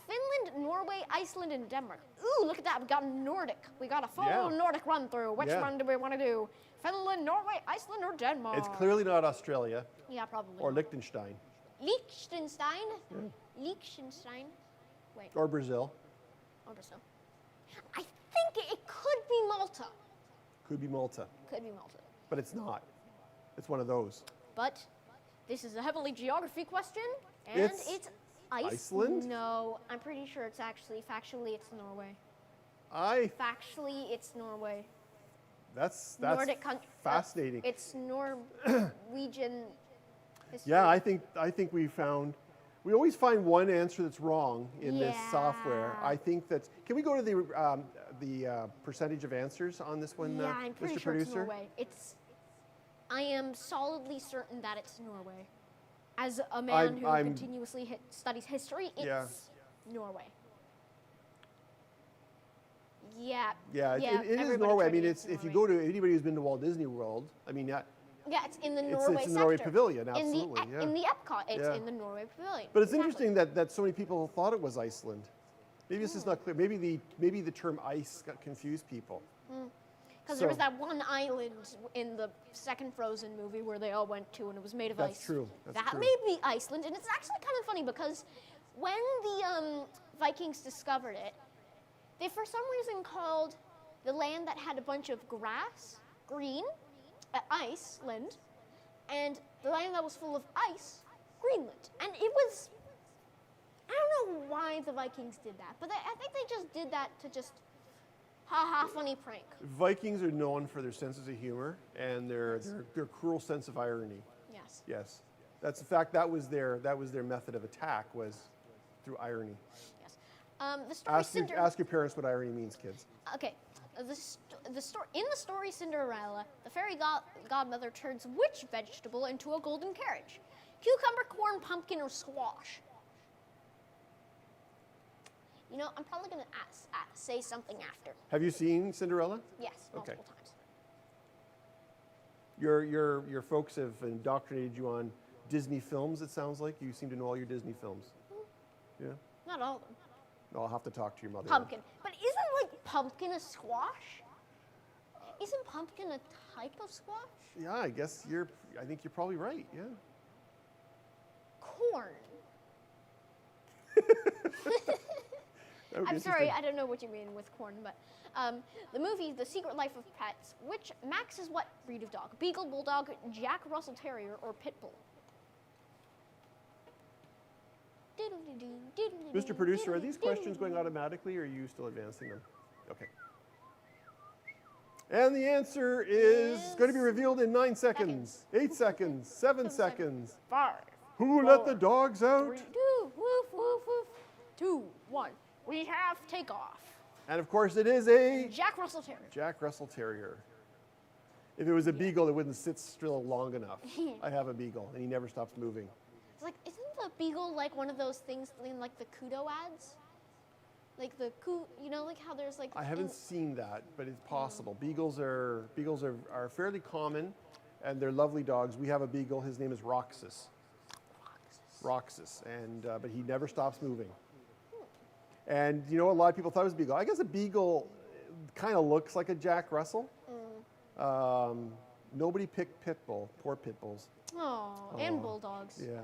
Finland, Norway, Iceland, and Denmark. Ooh, look at that. We got Nordic. We got a full Yeah. Nordic run through. Which Yeah. one do we want to do? Finland, Norway, Iceland, or Denmark? It's clearly not Australia Yeah, probably. or not. Liechtenstein Liechtenstein? Liechtenstein? Wait, or Brazil. or Brazil. I think it could be Malta. Could be Malta, Could be Malta. but it's not. It's one of those. But this is a heavily geography question, and It's Iceland? No, I'm pretty sure it's actually, factually, it's Norway. Factually, it's Norway. That's Nordic country. fascinating. It's Norwegian history. Yeah, I think we always find one answer that's wrong in this software. Yeah. I think that's. Can we go to the percentage of answers on this one, Yeah, I'm pretty Mr. sure Producer? it's Norway. I am solidly certain that it's Norway. As a man who I'm- continuously studies history, it's Yeah. Norway. Yeah. Yeah, it is everybody Norway. I tried mean, to it's use if you Norway. go to anybody who's been to Walt Disney World. I mean, Yeah, it's in the it's Norway in the Norway sector. Pavilion, absolutely. In the, yeah. in the Epcot, it's Yeah. in the Norway Pavilion. But it's Exactly. interesting that so many people thought it was Iceland. Maybe this is not clear. Maybe the term ice got confused people. Because there was So- that one island in the second Frozen movie where they all went to, and it was made of That's ice. true. That's that true. may be Iceland, and it's actually kind of funny because when the Vikings discovered it, they for some reason called the land that had a bunch of grass green, Iceland, and the land that was full of ice, Greenland. And it was, I don't know why the Vikings did that, but I think they just did that to just, ha, funny prank. Vikings are known for their senses of humor and their cruel sense of irony. Yes. Yes, that's in fact that was their method of attack was through irony. Yes. The story Ask your parents what irony means, kids. Okay. The story in the story Cinderella, the fairy godmother turns which vegetable into a golden carriage? Cucumber, corn, pumpkin, or squash? You know, I'm probably gonna say something after. Have you seen Cinderella? Yes, Okay. multiple times. Your folks have indoctrinated you on Disney films. It sounds like you seem to know all your Disney films. Yeah. Not all of them. I'll have to talk to your mother. Pumpkin, but isn't like pumpkin a squash? Isn't pumpkin a type of squash? Yeah, I guess I think you're probably right. Yeah. Corn. That would be I'm sorry, interesting. I don't know what you mean with corn, but the movie The Secret Life of Pets, which Max is what breed of dog? Beagle, Bulldog, Jack Russell Terrier, or Pit Bull? Mr. Producer, are these questions going automatically or are you still advancing them? Okay. And the answer is going to be revealed in 9 seconds, 8 seconds, 7 seconds. 5, Who let the dogs out? 3, 2, woof, woof, woof, 2, 1. We have takeoff. And of course, it is a Jack Russell Terrier. Jack Russell Terrier. If it was a beagle, it wouldn't sit still long enough. I have a beagle, and he never stops moving. It's like, isn't the beagle like one of those things in like the Kudo ads? Like the you know, like how there's like. I haven't seen that, but it's possible. Beagles are fairly common, and they're lovely dogs. We have a beagle. His name is Roxas. Roxas, and but he never stops moving. And you know, a lot of people thought it was a beagle. I guess a beagle kind of looks like a Jack Russell. Nobody picked pit bull. Poor pit bulls. Oh, and bulldogs. Yeah.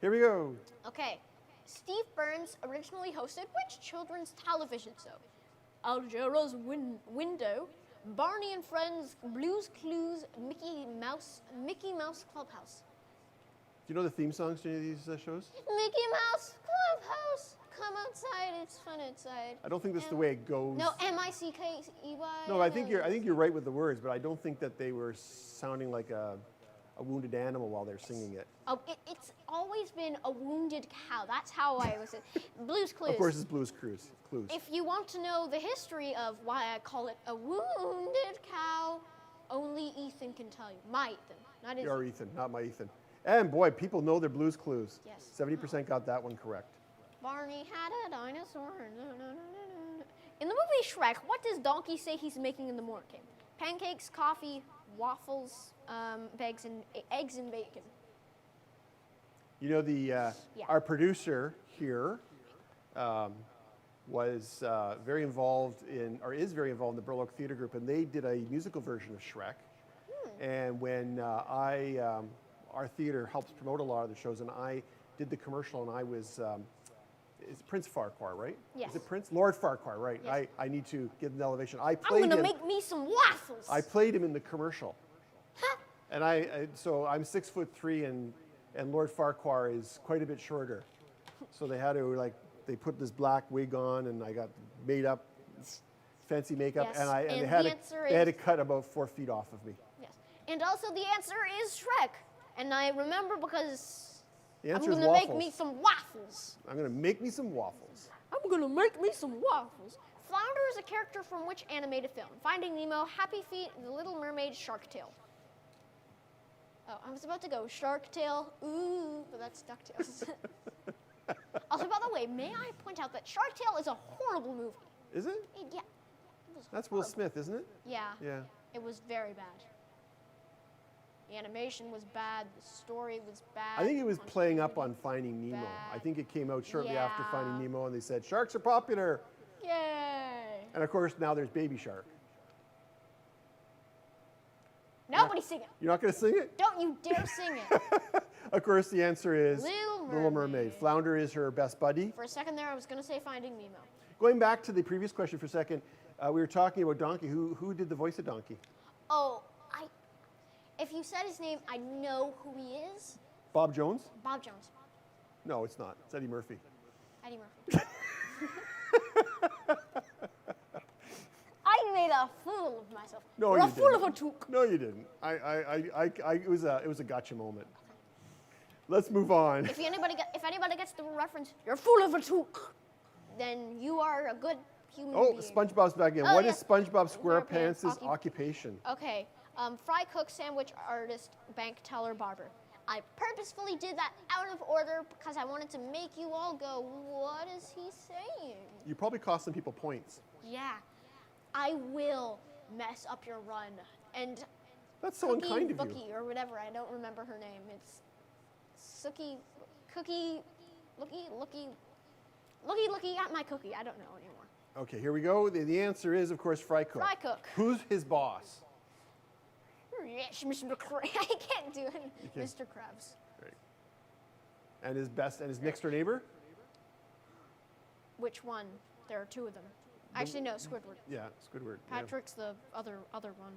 Here we go. Okay. Steve Burns originally hosted which children's television show? Algera's Window, Barney and Friends, Blue's Clues, Mickey Mouse Clubhouse. Do you know the theme songs to any of these shows? Mickey Mouse Clubhouse. Come outside, it's fun outside. I don't think that's the way it goes. No, M-I-C-K-E-Y. No, I think you're right with the words, but I don't think that they were sounding like a wounded animal while they're singing it. Oh, it's always been a wounded cow. That's how I was. Blue's Clues. Of course, it's Blue's Clues. If you want to know the history of why I call it a wounded cow, only Ethan can tell you. My Ethan, not his. Your Ethan, not my Ethan. And boy, people know their Blue's Clues. Yes. 70% got that one correct. Barney had a dinosaur. In the movie Shrek, what does Donkey say he's making in the morning? Pancakes, coffee, waffles, eggs and bacon. You know, our producer here was very involved in, or is very involved in the Burloak Theatre Group, and they did a musical version of Shrek. And when our theater helps promote a lot of the shows, and I did the commercial, and I was, it's Prince Farquhar, right? Yes. Is it Prince? Lord Farquhar, right? Yes. I need to give him the elevation. I I'm played gonna him. make me some waffles. I played him in the commercial. Huh? And so I'm 6'3", and Lord Farquhar is quite a bit shorter. So they had to they put this black wig on, and I got made up, fancy makeup, Yes, and and they had to cut about 4 feet off of me. Yes. And also the answer is Shrek. And I remember because The I'm answer is gonna make waffles. me some waffles. I'm gonna make me some waffles. I'm gonna make me some waffles. Flounder is a character from which animated film? Finding Nemo, Happy Feet, The Little Mermaid, Shark Tale. Oh, I was about to go Shark Tale, ooh, but that's DuckTales. Also, by the way, may I point out that Shark Tale is a horrible movie. Is it? Yeah. It was That's Will horrible. Smith, isn't it? Yeah. Yeah. It was very bad. The animation was bad. The story was bad. I think it was playing up continuity on Finding Nemo. bad. I think it came out shortly after Yeah. Finding Nemo, and they said sharks are popular. Yay! And of course, now there's Baby Shark. Nobody sing it. You're not gonna sing it? Don't you dare sing it. Of course, the answer is Little Mermaid. Flounder is her best buddy. For a second there, I was going to say Finding Nemo. Going back to the previous question for a second, we were talking about Donkey. Who did the voice of Donkey? Oh, if you said his name, I know who he is. Bob Jones? Bob Jones. No, it's not. It's Eddie Murphy. Eddie Murphy. I made a fool of myself. No, You're you a fool didn't. of a took. No, you didn't. It was a gotcha moment. Let's move on. If anybody gets the reference, you're a fool of a took, then you are a good human Oh, being. SpongeBob's back again. Oh, What yeah. is SpongeBob SquarePants SquarePants' occupation? Okay, fry cook, sandwich artist, bank teller, barber. I purposefully did that out of order because I wanted to make you all go, what is he saying? You probably cost some people points. Yeah, I will mess up your run. And That's so unkind of you. Bookie or whatever, I don't remember her name. It's Sookie, Cookie, Looky at my cookie. I don't know anymore. Okay, here we go. The answer is, of course, Fry Cook. Fry Cook. Who's his boss? Yes, Mr. Krabs. I can't do it. can't. Mr. Krabs. Right. And his next door neighbor? Which one? There are two of them. Actually, no, Squidward. Yeah, Squidward. yeah. Patrick's the other one.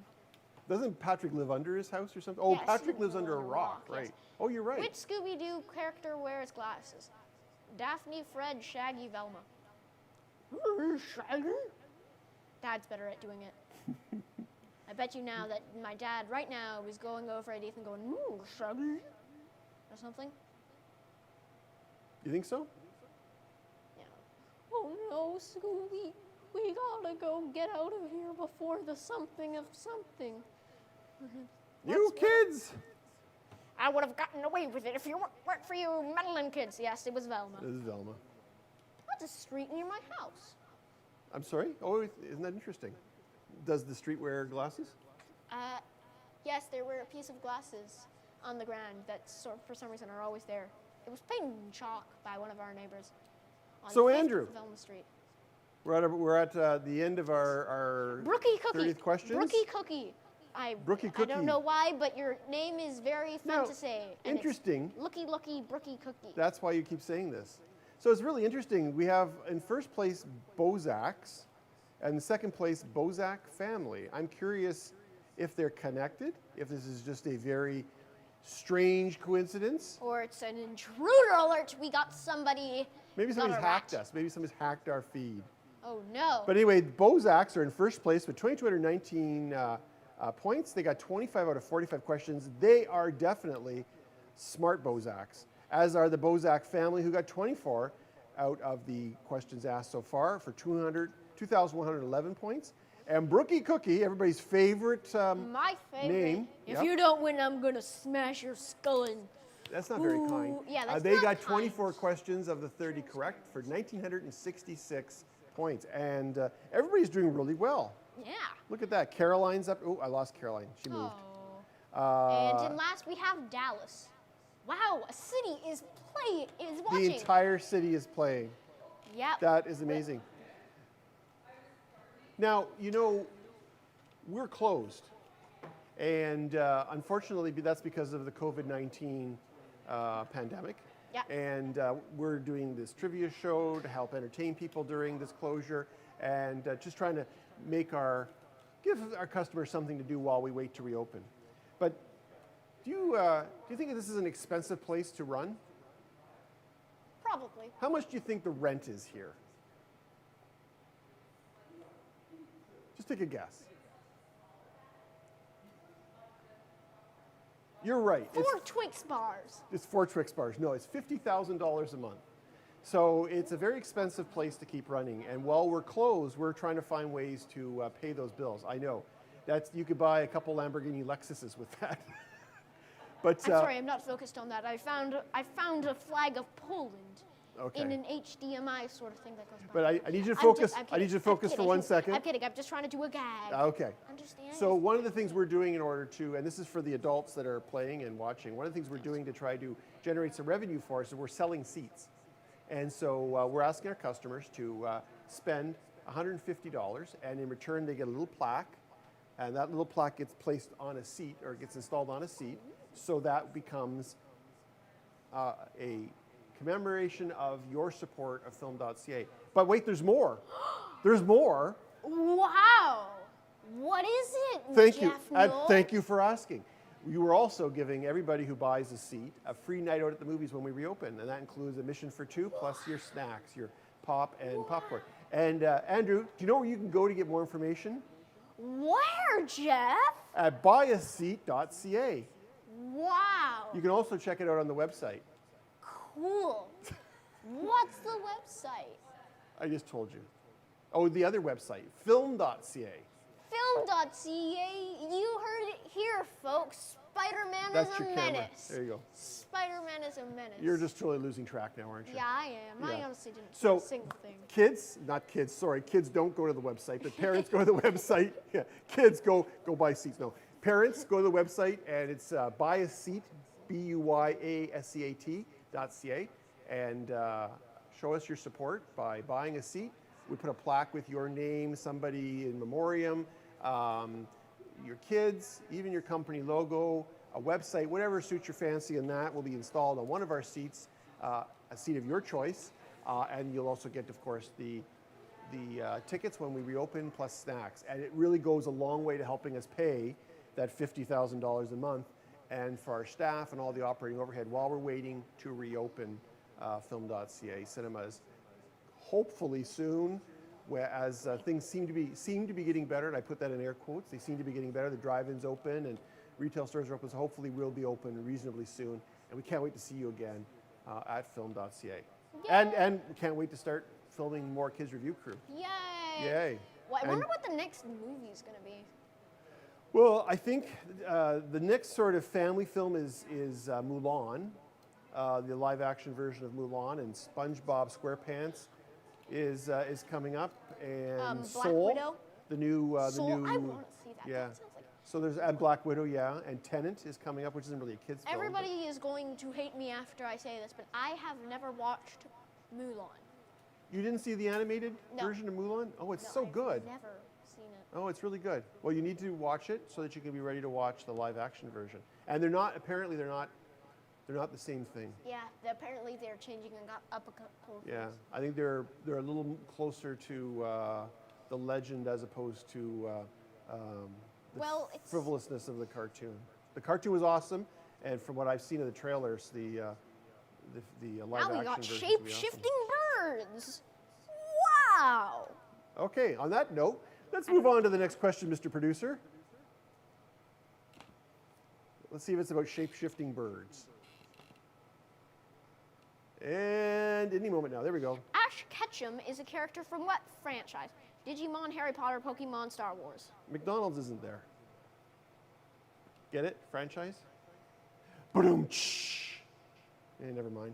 Doesn't Patrick live under his house or something? Oh, Yes, Patrick he lives lives under a under a rock, rock, right. yes. Oh, you're right. Which Scooby-Doo character wears glasses? Daphne, Fred, Shaggy, Velma. Shaggy? Dad's better at doing it. I bet you now that my dad right now is going over at Ethan going, ooh, Shaggy, or something. You think so? Yeah. Oh no, Scooby, we gotta go get out of here before the something of something. You kids! I would have gotten away with it if you weren't for you meddling kids. Yes, it was Velma. This is Velma. That's a street near my house. I'm sorry? Oh, isn't that interesting? Does the street wear glasses? Yes, there were a piece of glasses on the ground that for some reason are always there. It was painted in chalk by one of our neighbors. On So, 5th Andrew. Velma Street. We're at the end of our Brookie Cookie. 30th questions. Brookie Cookie. Brookie I don't Cookie. know why, but your name is very fun Now, to say. And interesting. It's Looky Brookie Cookie. That's why you keep saying this. So it's really interesting. We have in first place Bozaks, and in second place Bozak family. I'm curious if they're connected, if this is just a very strange coincidence. Or it's an intruder alert. We got somebody. Maybe got somebody's a hacked rat. us. Maybe somebody's hacked our feed. Oh no. But anyway, Bozaks are in first place with 2,219 points. They got 25 out of 45 questions. They are definitely smart Bozaks, as are the Bozak family, who got 24 out of the questions asked so far for 2,111 points. And Brookie Cookie, everybody's favorite My favorite. name. If Yep. you don't win, I'm gonna smash your skull in. That's not very kind. Ooh, yeah, that's they not got kind. 24 questions of the 30 correct for 1,966 points. And everybody's doing really well. Yeah. Look at that. Caroline's up. Oh, I lost Caroline. She moved. And in last we have Dallas. Wow, a city is watching. The entire city is playing. Yep. That is amazing. Now, you know, we're closed. And unfortunately, that's because of the COVID-19 pandemic. Yeah. And we're doing this trivia show to help entertain people during this closure, and just trying to give our customers something to do while we wait to reopen. But do you think this is an expensive place to run? Probably. How much do you think the rent is here? Just take a guess. You're right. 4 Twix bars. It's 4 Twix bars. No, it's $50,000 a month. So it's a very expensive place to keep running. And while we're closed, we're trying to find ways to pay those bills. I know. You could buy a couple Lamborghini Lexuses with that. But I'm sorry, I'm not focused on that. I found a flag of Poland Okay. in an HDMI sort of thing that goes by. But I need you to I'm focus. I'm I need you to kidding, focus for 1 second. I'm kidding. I'm just trying to do a gag. Okay. Understand? So one of the things we're doing in order to, and this is for the adults that are playing and watching, one of the things we're doing to try to generate some revenue for us is we're selling seats. And so we're asking our customers to spend $150, and in return they get a little plaque, and that little plaque gets placed on a seat, or gets installed on a seat, so that becomes a commemoration of your support of Film.Ca. But wait, there's more. There's more. Wow. What is it, Thank you. Jeff Knoll? Thank you for asking. We were also giving everybody who buys a seat a free night out at the movies when we reopen, and that includes admission for 2 plus your snacks, your pop and popcorn. And Andrew, do you know where you can go to get more information? Where, Jeff? At buyaseat.ca. Wow. You can also check it out on the website. Cool. What's the website? I just told you. Oh, the other website, Film.Ca. Film.Ca. You heard it here, folks. Spider-Man That's is a your camera. menace. There you go. Spider-Man is a menace. You're just totally losing track now, aren't you? Yeah, I am. I Yeah. honestly didn't So, do a single thing. kids don't go to the website, but parents go to the website. Yeah, kids go buy seats. No, parents go to the website, and it's buy a seat, BUYASEAT.ca, and show us your support by buying a seat. We put a plaque with your name, somebody in memoriam, your kids, even your company logo, a website, whatever suits your fancy, and that will be installed on one of our seats, a seat of your choice, and you'll also get, of course, the tickets when we reopen, plus snacks. And it really goes a long way to helping us pay that $50,000 a month, and for our staff and all the operating overhead while we're waiting to reopen Film.Ca cinemas. Hopefully soon, as things seem to be getting better, and I put that in air quotes. They seem to be getting better. The drive-ins open and retail stores are open, so hopefully we'll be open reasonably soon. And we can't wait to see you again at Film.Ca. And we can't wait to start filming more Kids Review Crew. Yay. Yay. Well, I And- wonder what the next movie is going to be. Well, I think the next sort of family film is Mulan, the live-action version of Mulan, and SpongeBob SquarePants is coming up, and Black Soul, Widow? the new Soul, I want to see that. Yeah. That sounds like So there's and Black Widow, yeah, and Tenet is coming up, which isn't really a kids film. everybody is going to hate me after I say this, but I have never watched Mulan. You didn't see the animated No. version of Mulan? Oh, it's No, so I've good. Never seen it. Oh, it's really good. Well, you need to watch it so that you can be ready to watch the live action version. And they're not the same thing. Yeah, apparently they're changing up a couple of Yeah, things. I think they're a little closer to the legend as opposed to the Well, it's- frivolousness of the cartoon. The cartoon was awesome, and from what I've seen of the trailers, the live Now we action got version shape-shifting birds. Wow. Okay, on that note, let's move on to the next question, Mr. Producer. Let's see if it's about shape-shifting birds. And any moment now, there we go. Ash Ketchum is a character from what franchise? Digimon, Harry Potter, Pokemon, Star Wars. McDonald's isn't there. Get it? Franchise? Ba-dum. Never mind.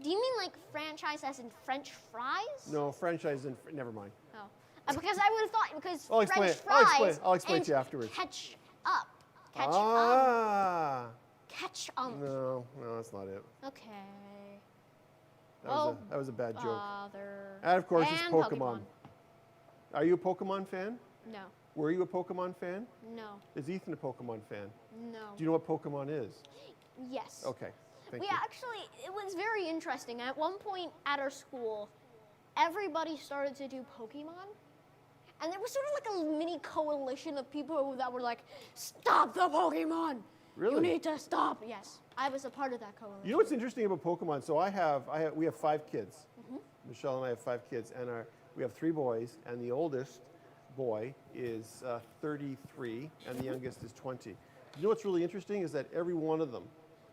Do you mean like franchise as in French fries? No, franchise and never mind. Oh. Because I would have thought because I'll explain French it. I'll explain fries it. I'll explain and to you afterwards. Catch up. Catch Ah. Catch No, that's not it. Okay. That was a bad joke. Bother. And of course, it's And Pokemon. Are you a Pokemon fan? No. Were you a Pokemon fan? No. Is Ethan a Pokemon fan? No. Do you know what Pokemon is? Yes. Okay, thank We you. actually, it was very interesting. At one point at our school, everybody started to do Pokemon. And there was sort of like a mini coalition of people that were like, stop the Pokemon. Really? You need to stop. Yes. I was a part of that coalition. You know what's interesting about Pokemon? So we have 5 kids. Michelle and I have 5 kids, and we have 3 boys, and the oldest boy is 33, and the youngest is 20. You know what's really interesting is that every one of them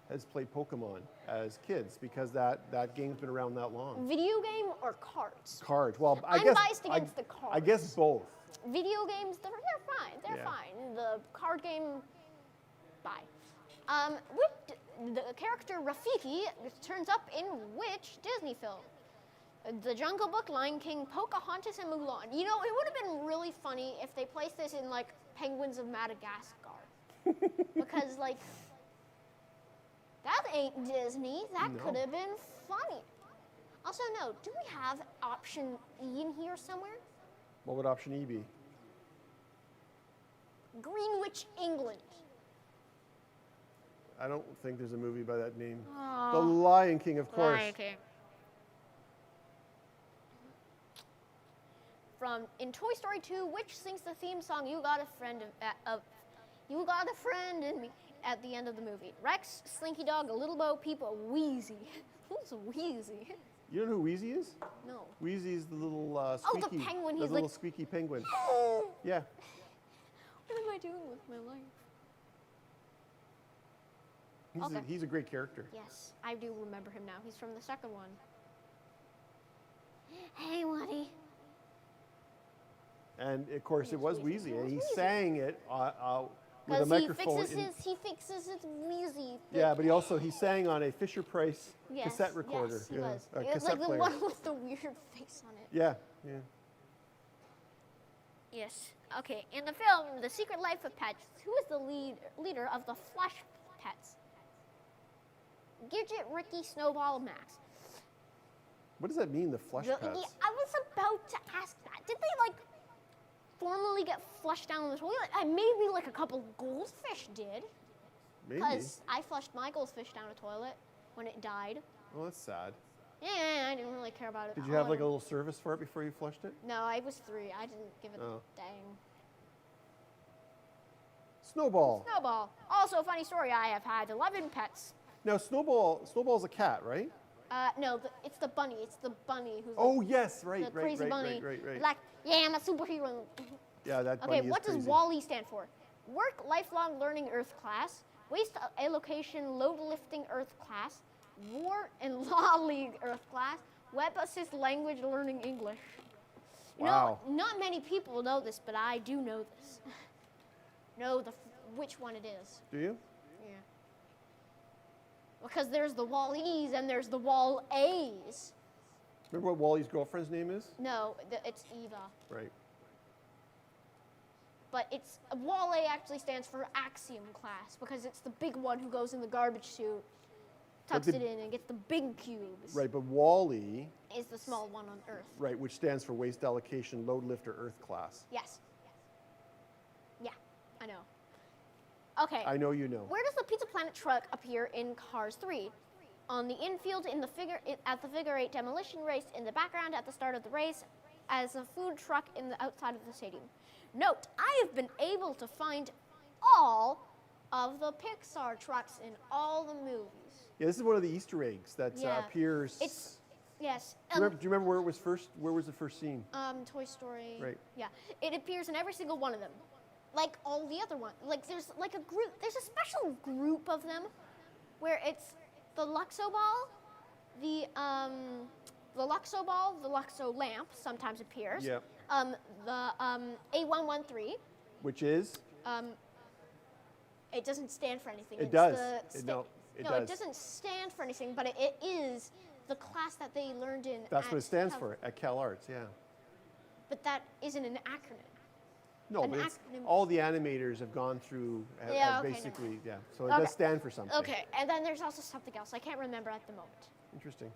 has played Pokemon as kids because that game's been around that long. Video game or cards? Cards. Well, I'm biased against the I guess cards. both. Video games, they're fine. They're Yeah. fine. The card game, bye. With the character Rafiki turns up in which Disney film? The Jungle Book, Lion King, Pocahontas, and Mulan. You know, it would have been really funny if they placed this in like Penguins of Madagascar, because like that ain't Disney. That No. could have been funny. Also, no. Do we have option E in here somewhere? What would option E be? Greenwich, England. I don't think there's a movie by that name. Aw. The Lion King, of course. Lion King. From in Toy Story 2, which sings the theme song "You Got a Friend You Got a Friend in Me" at the end of the movie? Rex, Slinky Dog, a Little Bo Peep, or Wheezy? Who's Wheezy? You don't know who Wheezy is? No. Wheezy's the little Oh, the squeaky. penguin, The he's little like- squeaky penguin. What Yeah. am I doing with my life? Okay. He's a great character. Yes, I do remember him now. He's from the second one. Hey, Woody. And of course, it was Wheezy, and he Wheezy. sang it with a Because microphone. he fixes his Wheezy. Yeah, but he sang on a Fisher Price cassette recorder. Yes, he yeah, was. a It was cassette like the player. one with the weird face on it. Yeah. Yes. Okay. In the film, The Secret Life of Pets, who is the leader of the Flush Pets? Gidget, Ricky, Snowball, Max. What does that mean, the flush Yeah, pets? I was about to ask that. Did they like formally get flushed down the toilet? Maybe like a couple goldfish did. Maybe. Because I flushed my goldfish down a toilet when it died. Oh, that's sad. Yeah, I didn't really care about it. Did you have like a little service for it before you flushed it? No, I was 3. I didn't give it Oh. a dang. Snowball. Snowball. Also, a funny story. I have had 11 pets. Now, Snowball's a cat, right? No, it's the bunny. It's the bunny who's Oh, yes, right, the right, crazy right, bunny. right. Like, yeah, I'm a superhero. Yeah, that bunny Okay, is what crazy. does WALL-E stand for? Work Lifelong Learning Earth Class, Waste Allocation Load Lifting Earth Class, War and Law League Earth Class, Web Assist Language Learning English. You Wow. know, not many people know this, but I do know this. know which one it is. Do you? Yeah. Because there's the WALL-Es and there's the WALL-As. Remember what Wally's girlfriend's name is? No, it's Eva. Right. But it's WALL-A actually stands for Axiom Class because it's the big one who goes in the garbage chute, tucks the- it in, and gets the big cubes. Right, but Wally, Is the small one on Earth. right, which stands for Waste Allocation Load Lifter Earth Class. Yes. I know. Okay. I know you know. Where does the Pizza Planet truck appear in Cars 3? On the infield at the figure 8 demolition race, in the background at the start of the race, as a food truck in the outside of the stadium. Note, I have been able to find all of the Pixar trucks in all the movies. Yeah, this is one of the Easter eggs that appears. Yes. Do you remember where it was first? Where was the first scene? Toy Story. Right. Yeah, it appears in every single one of them, like all the other ones. Like there's like a group. There's a special group of them, where it's the Luxo ball, the Luxo ball, the Luxo lamp sometimes appears. Yeah. The A113. Which is? It doesn't stand for anything. It It's does. The No, it no, does. it doesn't stand for anything, but it is the class that they learned in. That's what at it stands Cal- for at Cal Arts. Yeah. But that isn't an acronym. No, An but acronym. all the animators have gone through Yeah, okay, basically, yeah. So it Okay. does stand for something. Okay, and then there's also something else I can't remember at the moment. Interesting.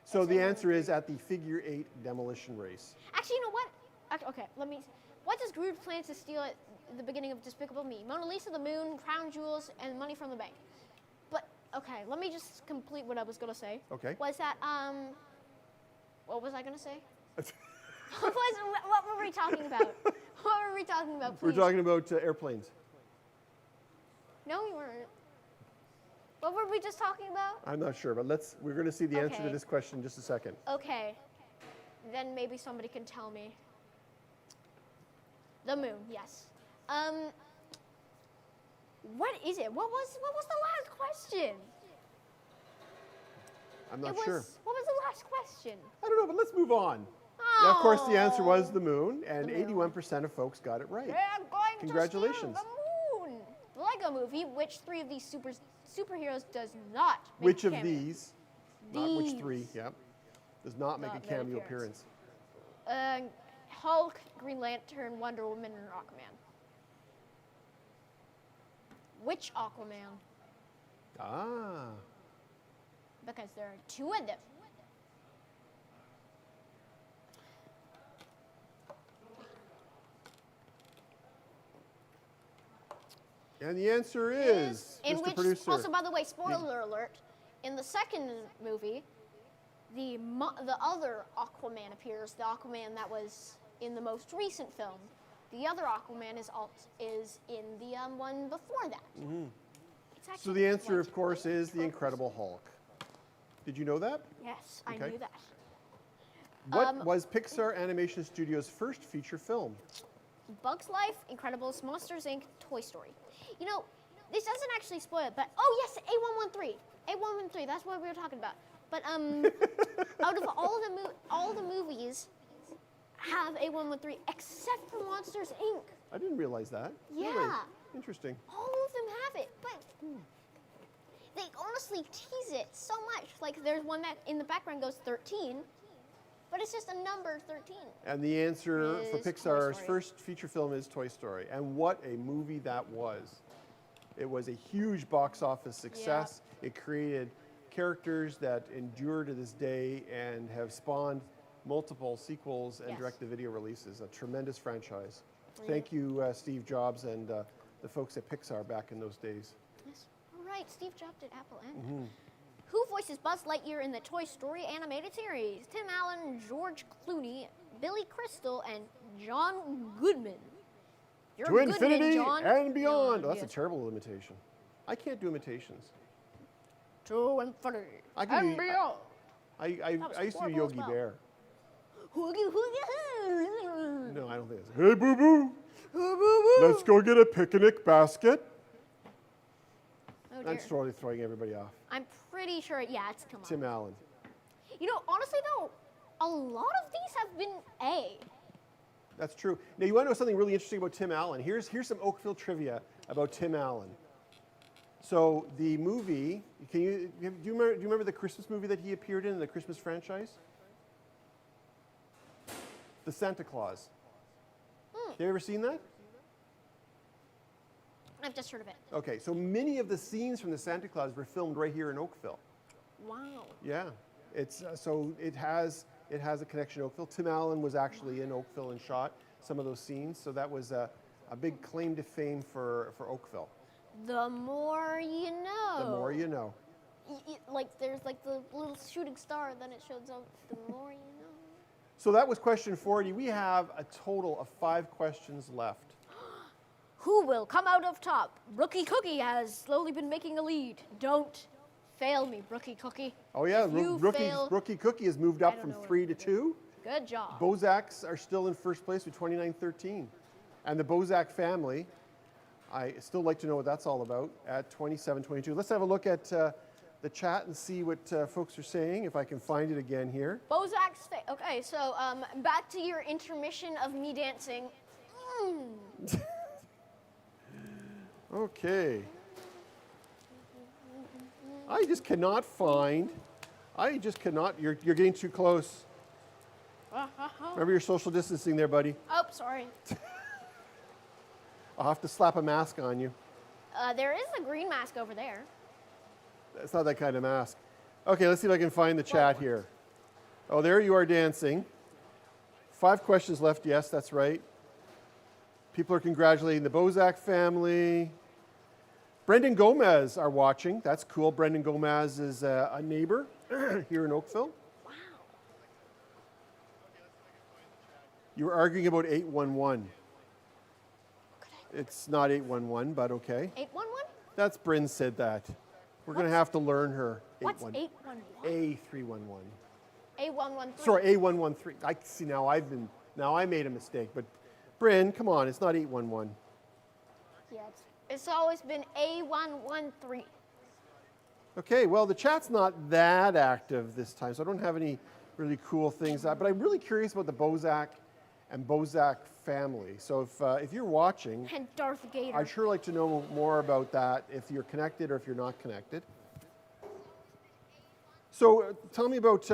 So the answer is at the figure 8 demolition race. Actually, you know what? Okay, let me. What does Groot plan to steal at the beginning of Despicable Me? Mona Lisa, the moon, crown jewels, and money from the bank. But okay, let me just complete what I was gonna say. Okay. Was that what was I gonna say? What were we talking about? What were we talking about, We're please? talking about airplanes. No, we weren't. What were we just talking about? I'm not sure, but we're going to see the answer to Okay. this question in just a second. Okay. Then maybe somebody can tell me. The moon, yes. What is it? What was the last question? I'm not sure. What was the last question? I don't know, but let's move on. Yeah, of course, the answer was Oh. the moon, and The moon. 81% of folks got it right. They're going Congratulations. to steal the moon. The Lego Movie. Which three of these superheroes does not make Which a of cameo? these, not which These. three, yeah, does not make a Not make cameo appearance. appearance? Hulk, Green Lantern, Wonder Woman, and Aquaman. Which Aquaman? Ah. Because there are two of them. And the answer is, in Mr. which, Producer. also by the way, spoiler alert, in the second movie, the other Aquaman appears, the Aquaman that was in the most recent film. The other Aquaman is in the one before that. It's So actually the answer, quite of course, is the close. Incredible Hulk. Did you know that? Yes, I Okay. knew that. What was Pixar Animation Studios' first feature film? Bugs Life, Incredibles, Monsters Inc., Toy Story. You know, this doesn't actually spoil it, but oh yes, A113. A113, that's what we were talking about. But out of all the movies have A113 except for Monsters Inc. I didn't realize that. Yeah. Really? Interesting. All of them have it, but they honestly tease it so much. Like there's one that in the background goes 13, but it's just a number 13. And the answer for Is Toy Pixar's Story. first feature film is Toy Story. And what a movie that was. It was a huge box office success. It created characters that endure to this day and have spawned multiple sequels and Yes. direct-to-video releases. A tremendous franchise. Thank you, Steve Jobs and the folks at Pixar back in those days. Yes. All right, Steve Jobs at Apple and who voices Buzz Lightyear in the Toy Story animated series? Tim Allen, George Clooney, Billy Crystal, and John Goodman. You're To Goodman, infinity John. and beyond. Oh, that's yes. a terrible imitation. I can't do imitations. To infinity I can and do- beyond. I used to do horrible as Yogi well. Bear. Hoogie, hoogie. No, I don't think it's. Hey, boo boo. Let's go get a picnic basket. Oh dear. I'm totally throwing everybody off. I'm pretty sure, yeah, it's come on. Tim Allen. You know, honestly though, a lot of these have been A. That's true. Now, you want to know something really interesting about Tim Allen? Here's some Oakville trivia about Tim Allen. So the movie, do you remember the Christmas movie that he appeared in the Christmas franchise? The Santa Claus. Have you ever seen that? I've just heard of it. Okay, so many of the scenes from the Santa Claus were filmed right here in Oakville. Wow. Yeah, it's so it has a connection to Oakville. Tim Allen was actually in Oakville and shot some of those scenes, so that was a big claim to fame for Oakville. The more you know. The more you know. Like there's like the little shooting star, then it shows up. The more you know. So that was question 40. We have a total of 5 questions left. Who will come out of top? Rookie Cookie has slowly been making a lead. Don't fail me, Rookie Cookie. Oh yeah, If you fail, Rookie Cookie has moved up don't from know what 3 to to do. 2. Good job. Bozaks are still in first place with 29-13. And the Bozak family, I still like to know what that's all about, at 27-22. Let's have a look at the chat and see what folks are saying, if I can find it again here. Bozak's okay, so back to your intermission of me dancing. Okay. I just cannot find, you're getting too close. Remember your social distancing there, buddy. Oh, sorry. I'll have to slap a mask on you. There is a green mask over there. It's not that kind of mask. Okay, let's see if I can find the chat here. Oh, there you are dancing. 5 questions left. Yes, that's right. People are congratulating the Bozak family. Brendan Gomez are watching. That's cool. Brendan Gomez is a neighbor here in Oakville. Wow. You were arguing about 811. It's not 811, but okay. 811? That's Bryn said that. We're going to have to learn her. What's 811? A311. A113. Sorry, A113. I see now I made a mistake, but Bryn, come on, it's not 811. Yeah, it's always been A113. Okay, well, the chat's not that active this time, so I don't have any really cool things. But I'm really curious about the Bozak and Bozak family. So if you're watching, And Darth Gator. I'd sure like to know more about that, if you're connected or if you're not connected. So tell me about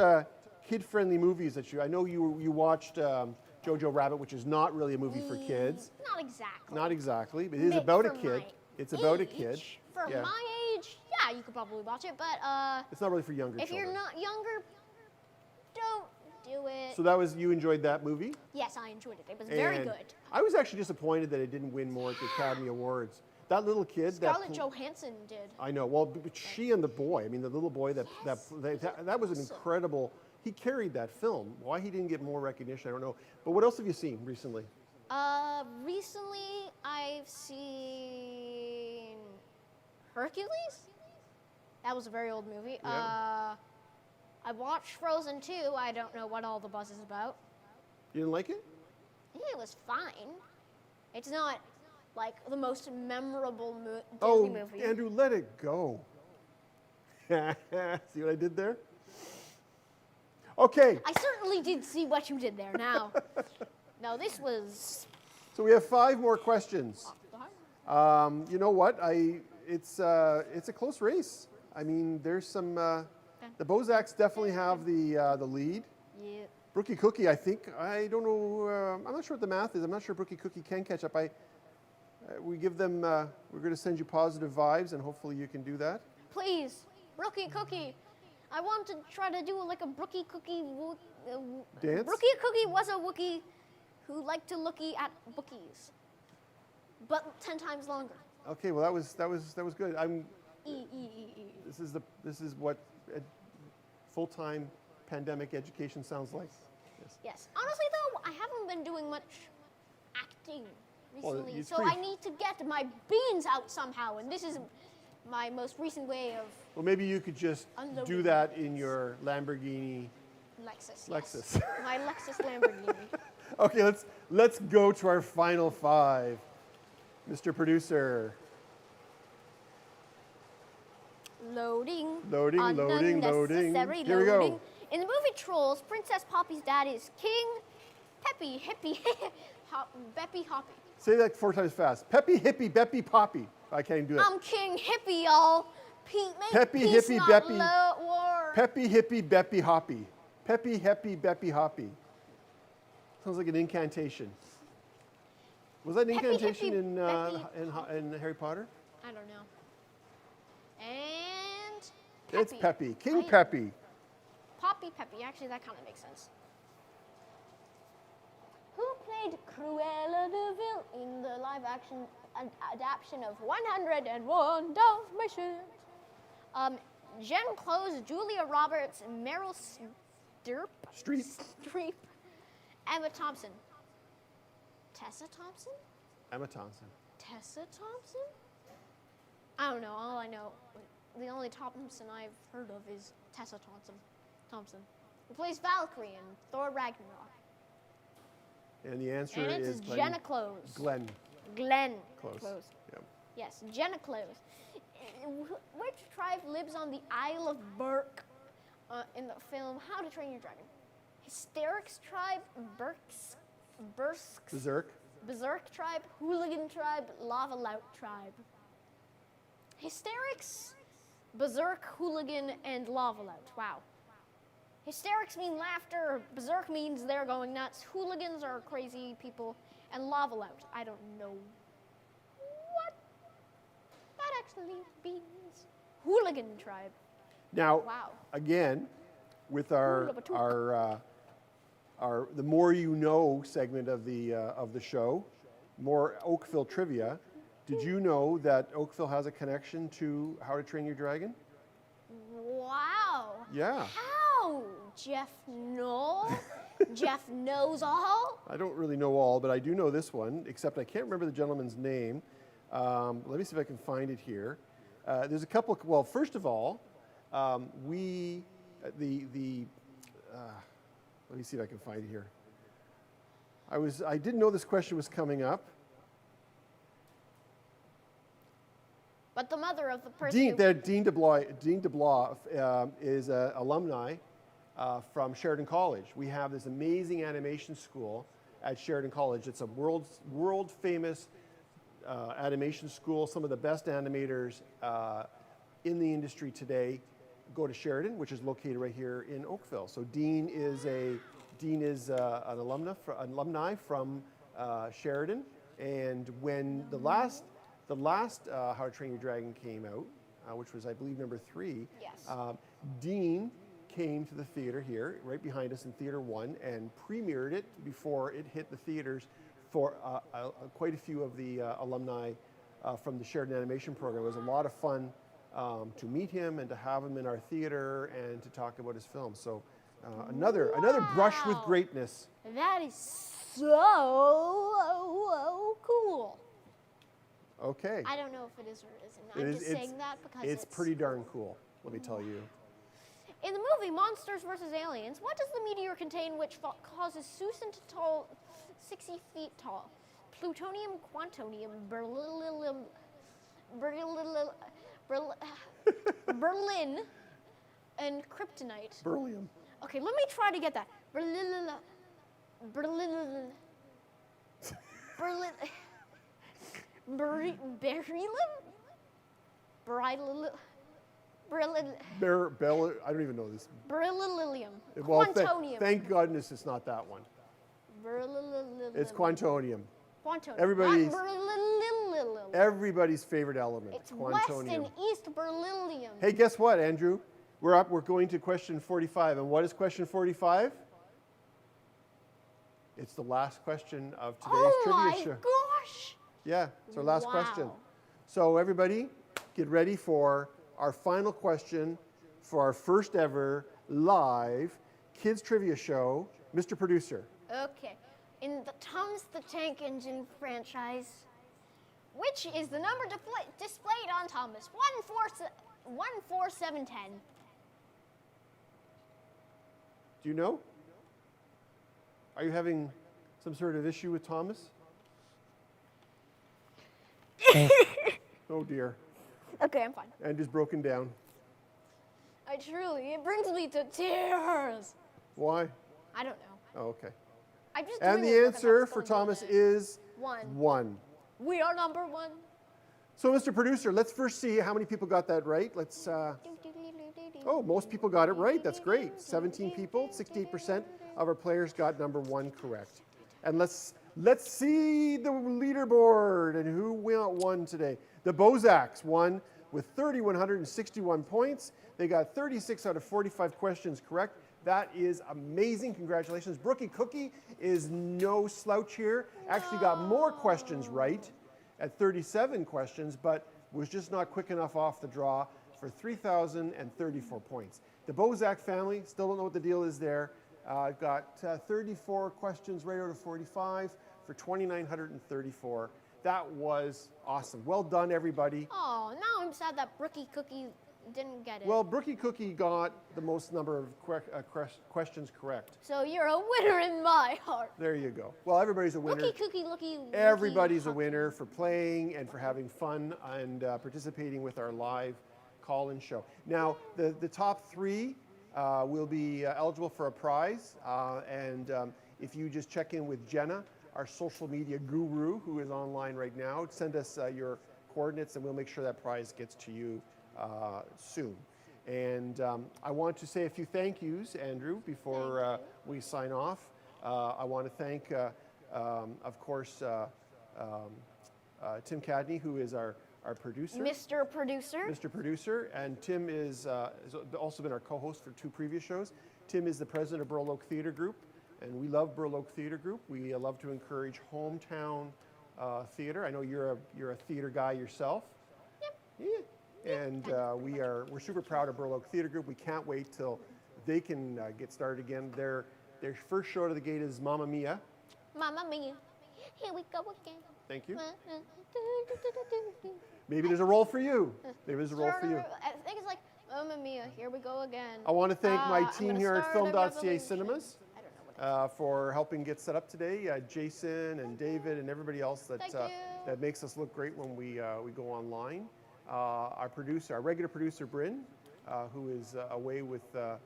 kid-friendly movies that I know you watched Jojo Rabbit, which is not really a movie for kids. Not exactly. Not exactly, but it is about a For kid. my It's about a age, kid. For Yeah. my age, yeah, you could probably watch it, but It's not really for younger if children. you're not younger, don't do it. So you enjoyed that movie? Yes, I enjoyed it. It was very And good. I was actually disappointed that it didn't win more at the Academy Awards. That little kid. Scarlett Johansson did. I know. Well, but she and the boy. I mean, the little boy that was an incredible. He carried that film. Why he didn't get more recognition, I don't know. But what else have you seen recently? Recently I've seen Hercules. That was a very old movie. Yeah. I watched Frozen 2. I don't know what all the buzz is about. You didn't like it? Yeah, it was fine. It's not like the most memorable Disney Oh, movie. Andrew, let it go. See what I did there? Okay. I certainly did see what you did there. Now, no, this was. So we have 5 more questions. You know what? It's a close race. I mean, there's some. The Bozaks definitely have the lead. Yeah. Brookie Cookie, I think. I don't know. I'm not sure what the math is. I'm not sure Brookie Cookie can catch up. We give them. We're going to send you positive vibes, and hopefully you can do that. Please, Brookie Cookie. I want to try to do like a Brookie Cookie. Dance? Brookie Cookie was a Wookiee who liked to looky at bookies, but 10 times longer. Okay. Well, that was good. E. This is what full-time pandemic education sounds like. Yes. Honestly, though, I haven't been doing much acting Well, recently, it's so pretty- I need to get my beans out somehow, and this is my most recent way of Well, maybe you could just Unloading. do that in your Lamborghini. Lexus. Lexus. Yes. My Lexus Lamborghini. Okay, let's go to our final 5. Mr. Producer. Loading. Loading. Unnecessary Here we go. loading. In the movie Trolls, Princess Poppy's dad is King Peppy Hippie Beppy Hoppy. Say that 4 times fast. Peppy, hippie, Beppy, Poppy. I can't even do it. I'm King Hippie, y'all. Make Peppy, peace, hippie, not Beppy. war. Peppy, hippie, Beppy, Hoppy. Peppy, happy, Beppy, Hoppy. Sounds like an incantation. Was that an Peppy, incantation hippie, in Harry Potter? I don't know. And It's Peppy. King I- Peppy. Poppy Peppy. Actually, that kind of makes sense. Who played Cruella de Vil in the live adaptation of 101 Dalmatians. Jen Close, Julia Roberts, Meryl Streep, Emma Thompson. Tessa Thompson? Emma Thompson. Tessa Thompson? I don't know. All I know, the only Thompson I've heard of is Tessa Thompson. Who plays Valkyrie in Thor Ragnarok. And the answer And is it's Jenna Close. Glenn Glenn Close. Close. Yep. Yes, Jenna Close. Which tribe lives on the Isle of Berk in the film How to Train Your Dragon? Hysterics tribe, Berserk tribe, Hooligan tribe, Lava Lout tribe. Hysterics, Berserk, Hooligan, and Lava Lout. Wow. Hysterics mean laughter, Berserk means they're going nuts, Hooligans are crazy people, and Lava Lout, I don't know what that actually means. Hooligan tribe. Now, Wow. again, with our the More You Know segment of the show, more Oakville trivia. Did you know that Oakville has a connection to How to Train Your Dragon? Wow. Yeah. How? Jeff Knoll? Jeff knows all? I don't really know all, but I do know this one, except I can't remember the gentleman's name. Let me see if I can find it here. There's a couple, well, first of all, let me see if I can find it here. I didn't know this question was coming up. But the mother of the person Dean DeBlois is an alumni from Sheridan College. We have this amazing animation school at Sheridan College. It's a world famous animation school. Some of the best animators in the industry today go to Sheridan, which is located right here in Oakville. So Dean is an alumni from Sheridan, and when the last How to Train Your Dragon came out, which was I believe number 3, Yes. Dean came to the theater here, right behind us in Theater 1, and premiered it before it hit the theaters for quite a few of the alumni from the Sheridan Animation Program. It was a lot of fun to meet him and to have him in our theater and to talk about his film. So another brush with greatness. That is so cool. Okay. I don't know if it is or isn't. I'm just saying that because it's pretty darn cool, let me tell you. In the movie Monsters vs. Aliens, what does the meteor contain which causes Susan to fall 60 feet tall? Plutonium, quantonium, beryllium, Berlin, and kryptonite. Beryllium. Okay, let me try to get that. I don't even know this. Beryllium. Well, Quantonium. thank goodness it's not that one. Beryllium. It's quantonium. Quantonium. Everybody's- Not beryllium. Everybody's favorite element. It's West quantonium. and East beryllium. Hey, guess what, Andrew? We're going to question 45. And what is question 45? It's the last question of today's trivia show. Gosh! Yeah, it's our last question. Wow. So everybody, get ready for our final question for our first ever live kids trivia show. Mr. Producer. Okay. In the Thomas the Tank Engine franchise, which is the number displayed on Thomas? 14710. Do you know? Are you having some sort of issue with Thomas? Oh dear. Okay, I'm fine. Andrew's broken down. It brings me to tears. Why? I don't know. Oh, okay. I'm just And doing the it because answer I'm for still doing Thomas it. is 1. 1. We are number 1. So, Mr. Producer, let's first see how many people got that right. Let's. Oh, most people got it right. That's great. 17 people, 68% of our players got number 1 correct. And let's see the leaderboard and who won today. The Bozaks won with 3,161 points. They got 36 out of 45 questions correct. That is amazing. Congratulations. Brookie Cookie is no slouch here. Actually got more questions right at 37 questions, but was just not quick enough off the draw for 3,034 points. The Bozak family, still don't know what the deal is there. Got 34 questions right out of 45 for 2,934. That was awesome. Well done, everybody. Oh, now I'm sad that Brookie Cookie didn't get it. Well, Brookie Cookie got the most number of questions correct. So you're a winner in my heart. There you go. Well, everybody's a winner. Brookie Cookie, looky. Everybody's a winner for playing and for having fun and participating with our live call-in show. Now, the top three will be eligible for a prize. If you just check in with Jenna, our social media guru, who is online right now, send us your coordinates and we'll make sure that prize gets to you soon. And I want to say a few thank yous, Andrew, before we sign off. I want to thank, of course, Tim Cadney, who is our producer. Mr. Producer. Mr. Producer. And Tim has also been our co-host for 2 previous shows. Tim is the president of Burl Oak Theatre Group, and we love Burl Oak Theatre Group. We love to encourage hometown theatre. I know you're a theatre guy yourself. Yep. Yeah. And we're super proud of Burl Oak Theatre Group. We can't wait till they can get started again. Their first show to the gate is Mamma Mia. Mamma Mia, here we go again. Thank you. Maybe there's a role for you. Maybe there's a role for you. I think it's like Mamma Mia, here we go again. I want to thank my I'm team gonna here at start a Film.Ca revolution. Cinemas I don't know what for helping get set up today. Jason and David and everybody else Thank you. that makes us look great when we go online. Our regular producer, Bryn, who is away with the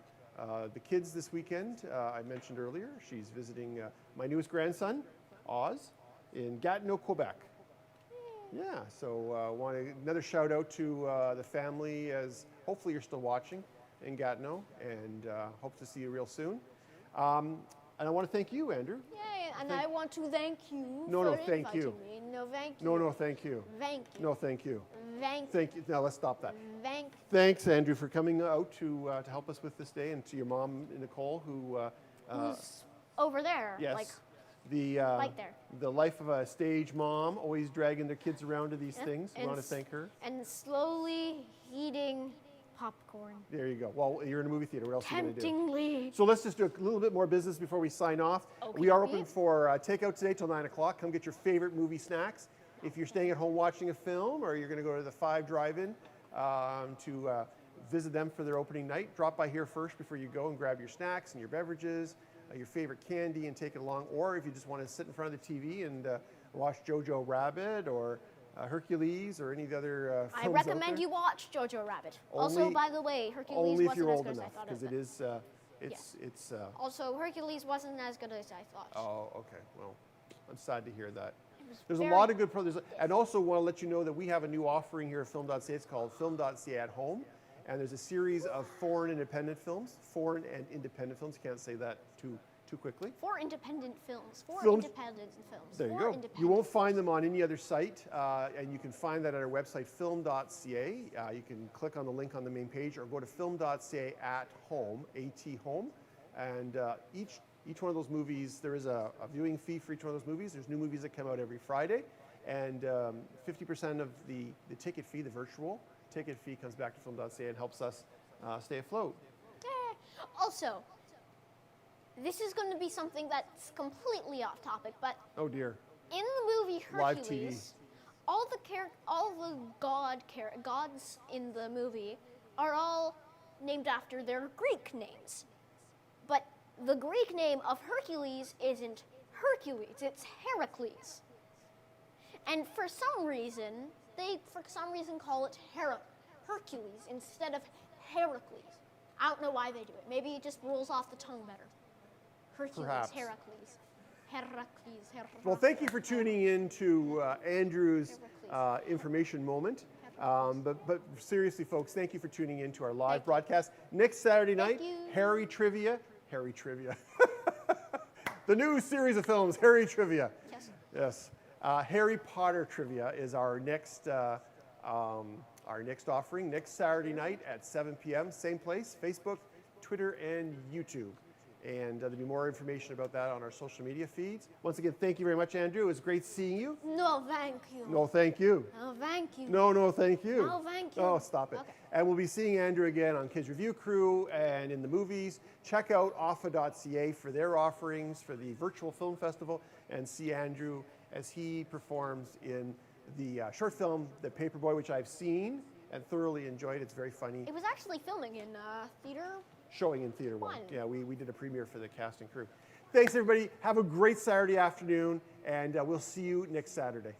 kids this weekend. I mentioned earlier, she's visiting my newest grandson, Oz, in Gatineau, Quebec. Yeah, so another shout out to the family, as hopefully you're still watching in Gatineau, and hope to see you real soon. And I want to thank you, Andrew. Yay, and I want to thank you No, for no, thank inviting you. me. No, thank you. No, thank you. Thank you. No, thank you. Thank you. Thank you. Now let's stop that. Thank you. Thanks, Andrew, for coming out to help us with this day, and to your mom, Nicole, who Who's over there? yes, Like, the right there. the life of a stage mom, always dragging their kids around to these things. We want to thank her. And slowly eating popcorn. There you go. Well, you're in a movie theater. What else are you going to do? Temptingly. So let's just do a little bit more business before we sign off. Okay. We are open for takeout today till 9 o'clock. Come get your favorite movie snacks. If you're staying at home watching a film, or you're going to go to the 5 Drive-In to visit them for their opening night, drop by here first before you go and grab your snacks and your beverages, your favorite candy, and take it along. Or if you just want to sit in front of the TV and watch Jojo Rabbit or Hercules or any of the other films I recommend out there. you watch Jojo Rabbit. Only- Also, by the way, Hercules Only if wasn't you're as old good as I enough, thought because it it was. is, it's. Also, Hercules wasn't as good as I thought. Oh, okay. Well, I'm sad to hear that. was There's a very- lot of good projects. And also want to let you know that we have a new offering here at Film.Ca. It's called Film.Ca at Home. And there's a series of foreign independent films. Foreign and independent films. You can't say that too quickly. 4 independent films. 4 Films- independent films. There you 4 go. independent You won't find them on any other site, and you can find that at our website, Film.Ca. You can click on the link on the main page, or go to Film.Ca at Home, AT Home, and each one of those movies, there is a viewing fee for each one of those movies. There's new movies that come out every Friday, and 50% of the ticket fee, the virtual ticket fee, comes back to Film.Ca and helps us stay afloat. Yeah. Also, this is going to be something that's completely off topic, but Oh dear. in the movie Live Hercules, TV. all the gods in the movie are all named after their Greek names. But the Greek name of Hercules isn't Hercules, it's Heracles. And for some reason, they call it Hercules instead of Heracles. I don't know why they do it. Maybe it just rolls off the tongue better. Hercules, Perhaps. Heracles. Well, thank you for tuning in to Andrew's information moment. But seriously, folks, thank you for tuning in to our live Thank you. broadcast. Next Saturday night, you. Harry Trivia. The new series of films, Harry Trivia. Yes. Yes. Harry Potter Trivia is our next offering, next Saturday night at 7 p.m. Same place, Facebook, Twitter, and YouTube. And there'll be more information about that on our social media feeds. Once again, thank you very much, Andrew. It was great seeing you. No, thank you. No, thank you. No, thank you. No, thank you. No, thank you. Oh, stop it. Okay. And we'll be seeing Andrew again on Kids Review Crew and in the movies. Check out offa.ca for their offerings for the virtual film festival and see Andrew as he performs in the short film, The Paperboy, which I've seen and thoroughly enjoyed. It's very funny. It was actually filming in theater. Showing in Theater One. Fun. Yeah, we did a premiere for the cast and crew. Thanks, everybody. Have a great Saturday afternoon, and we'll see you next Saturday.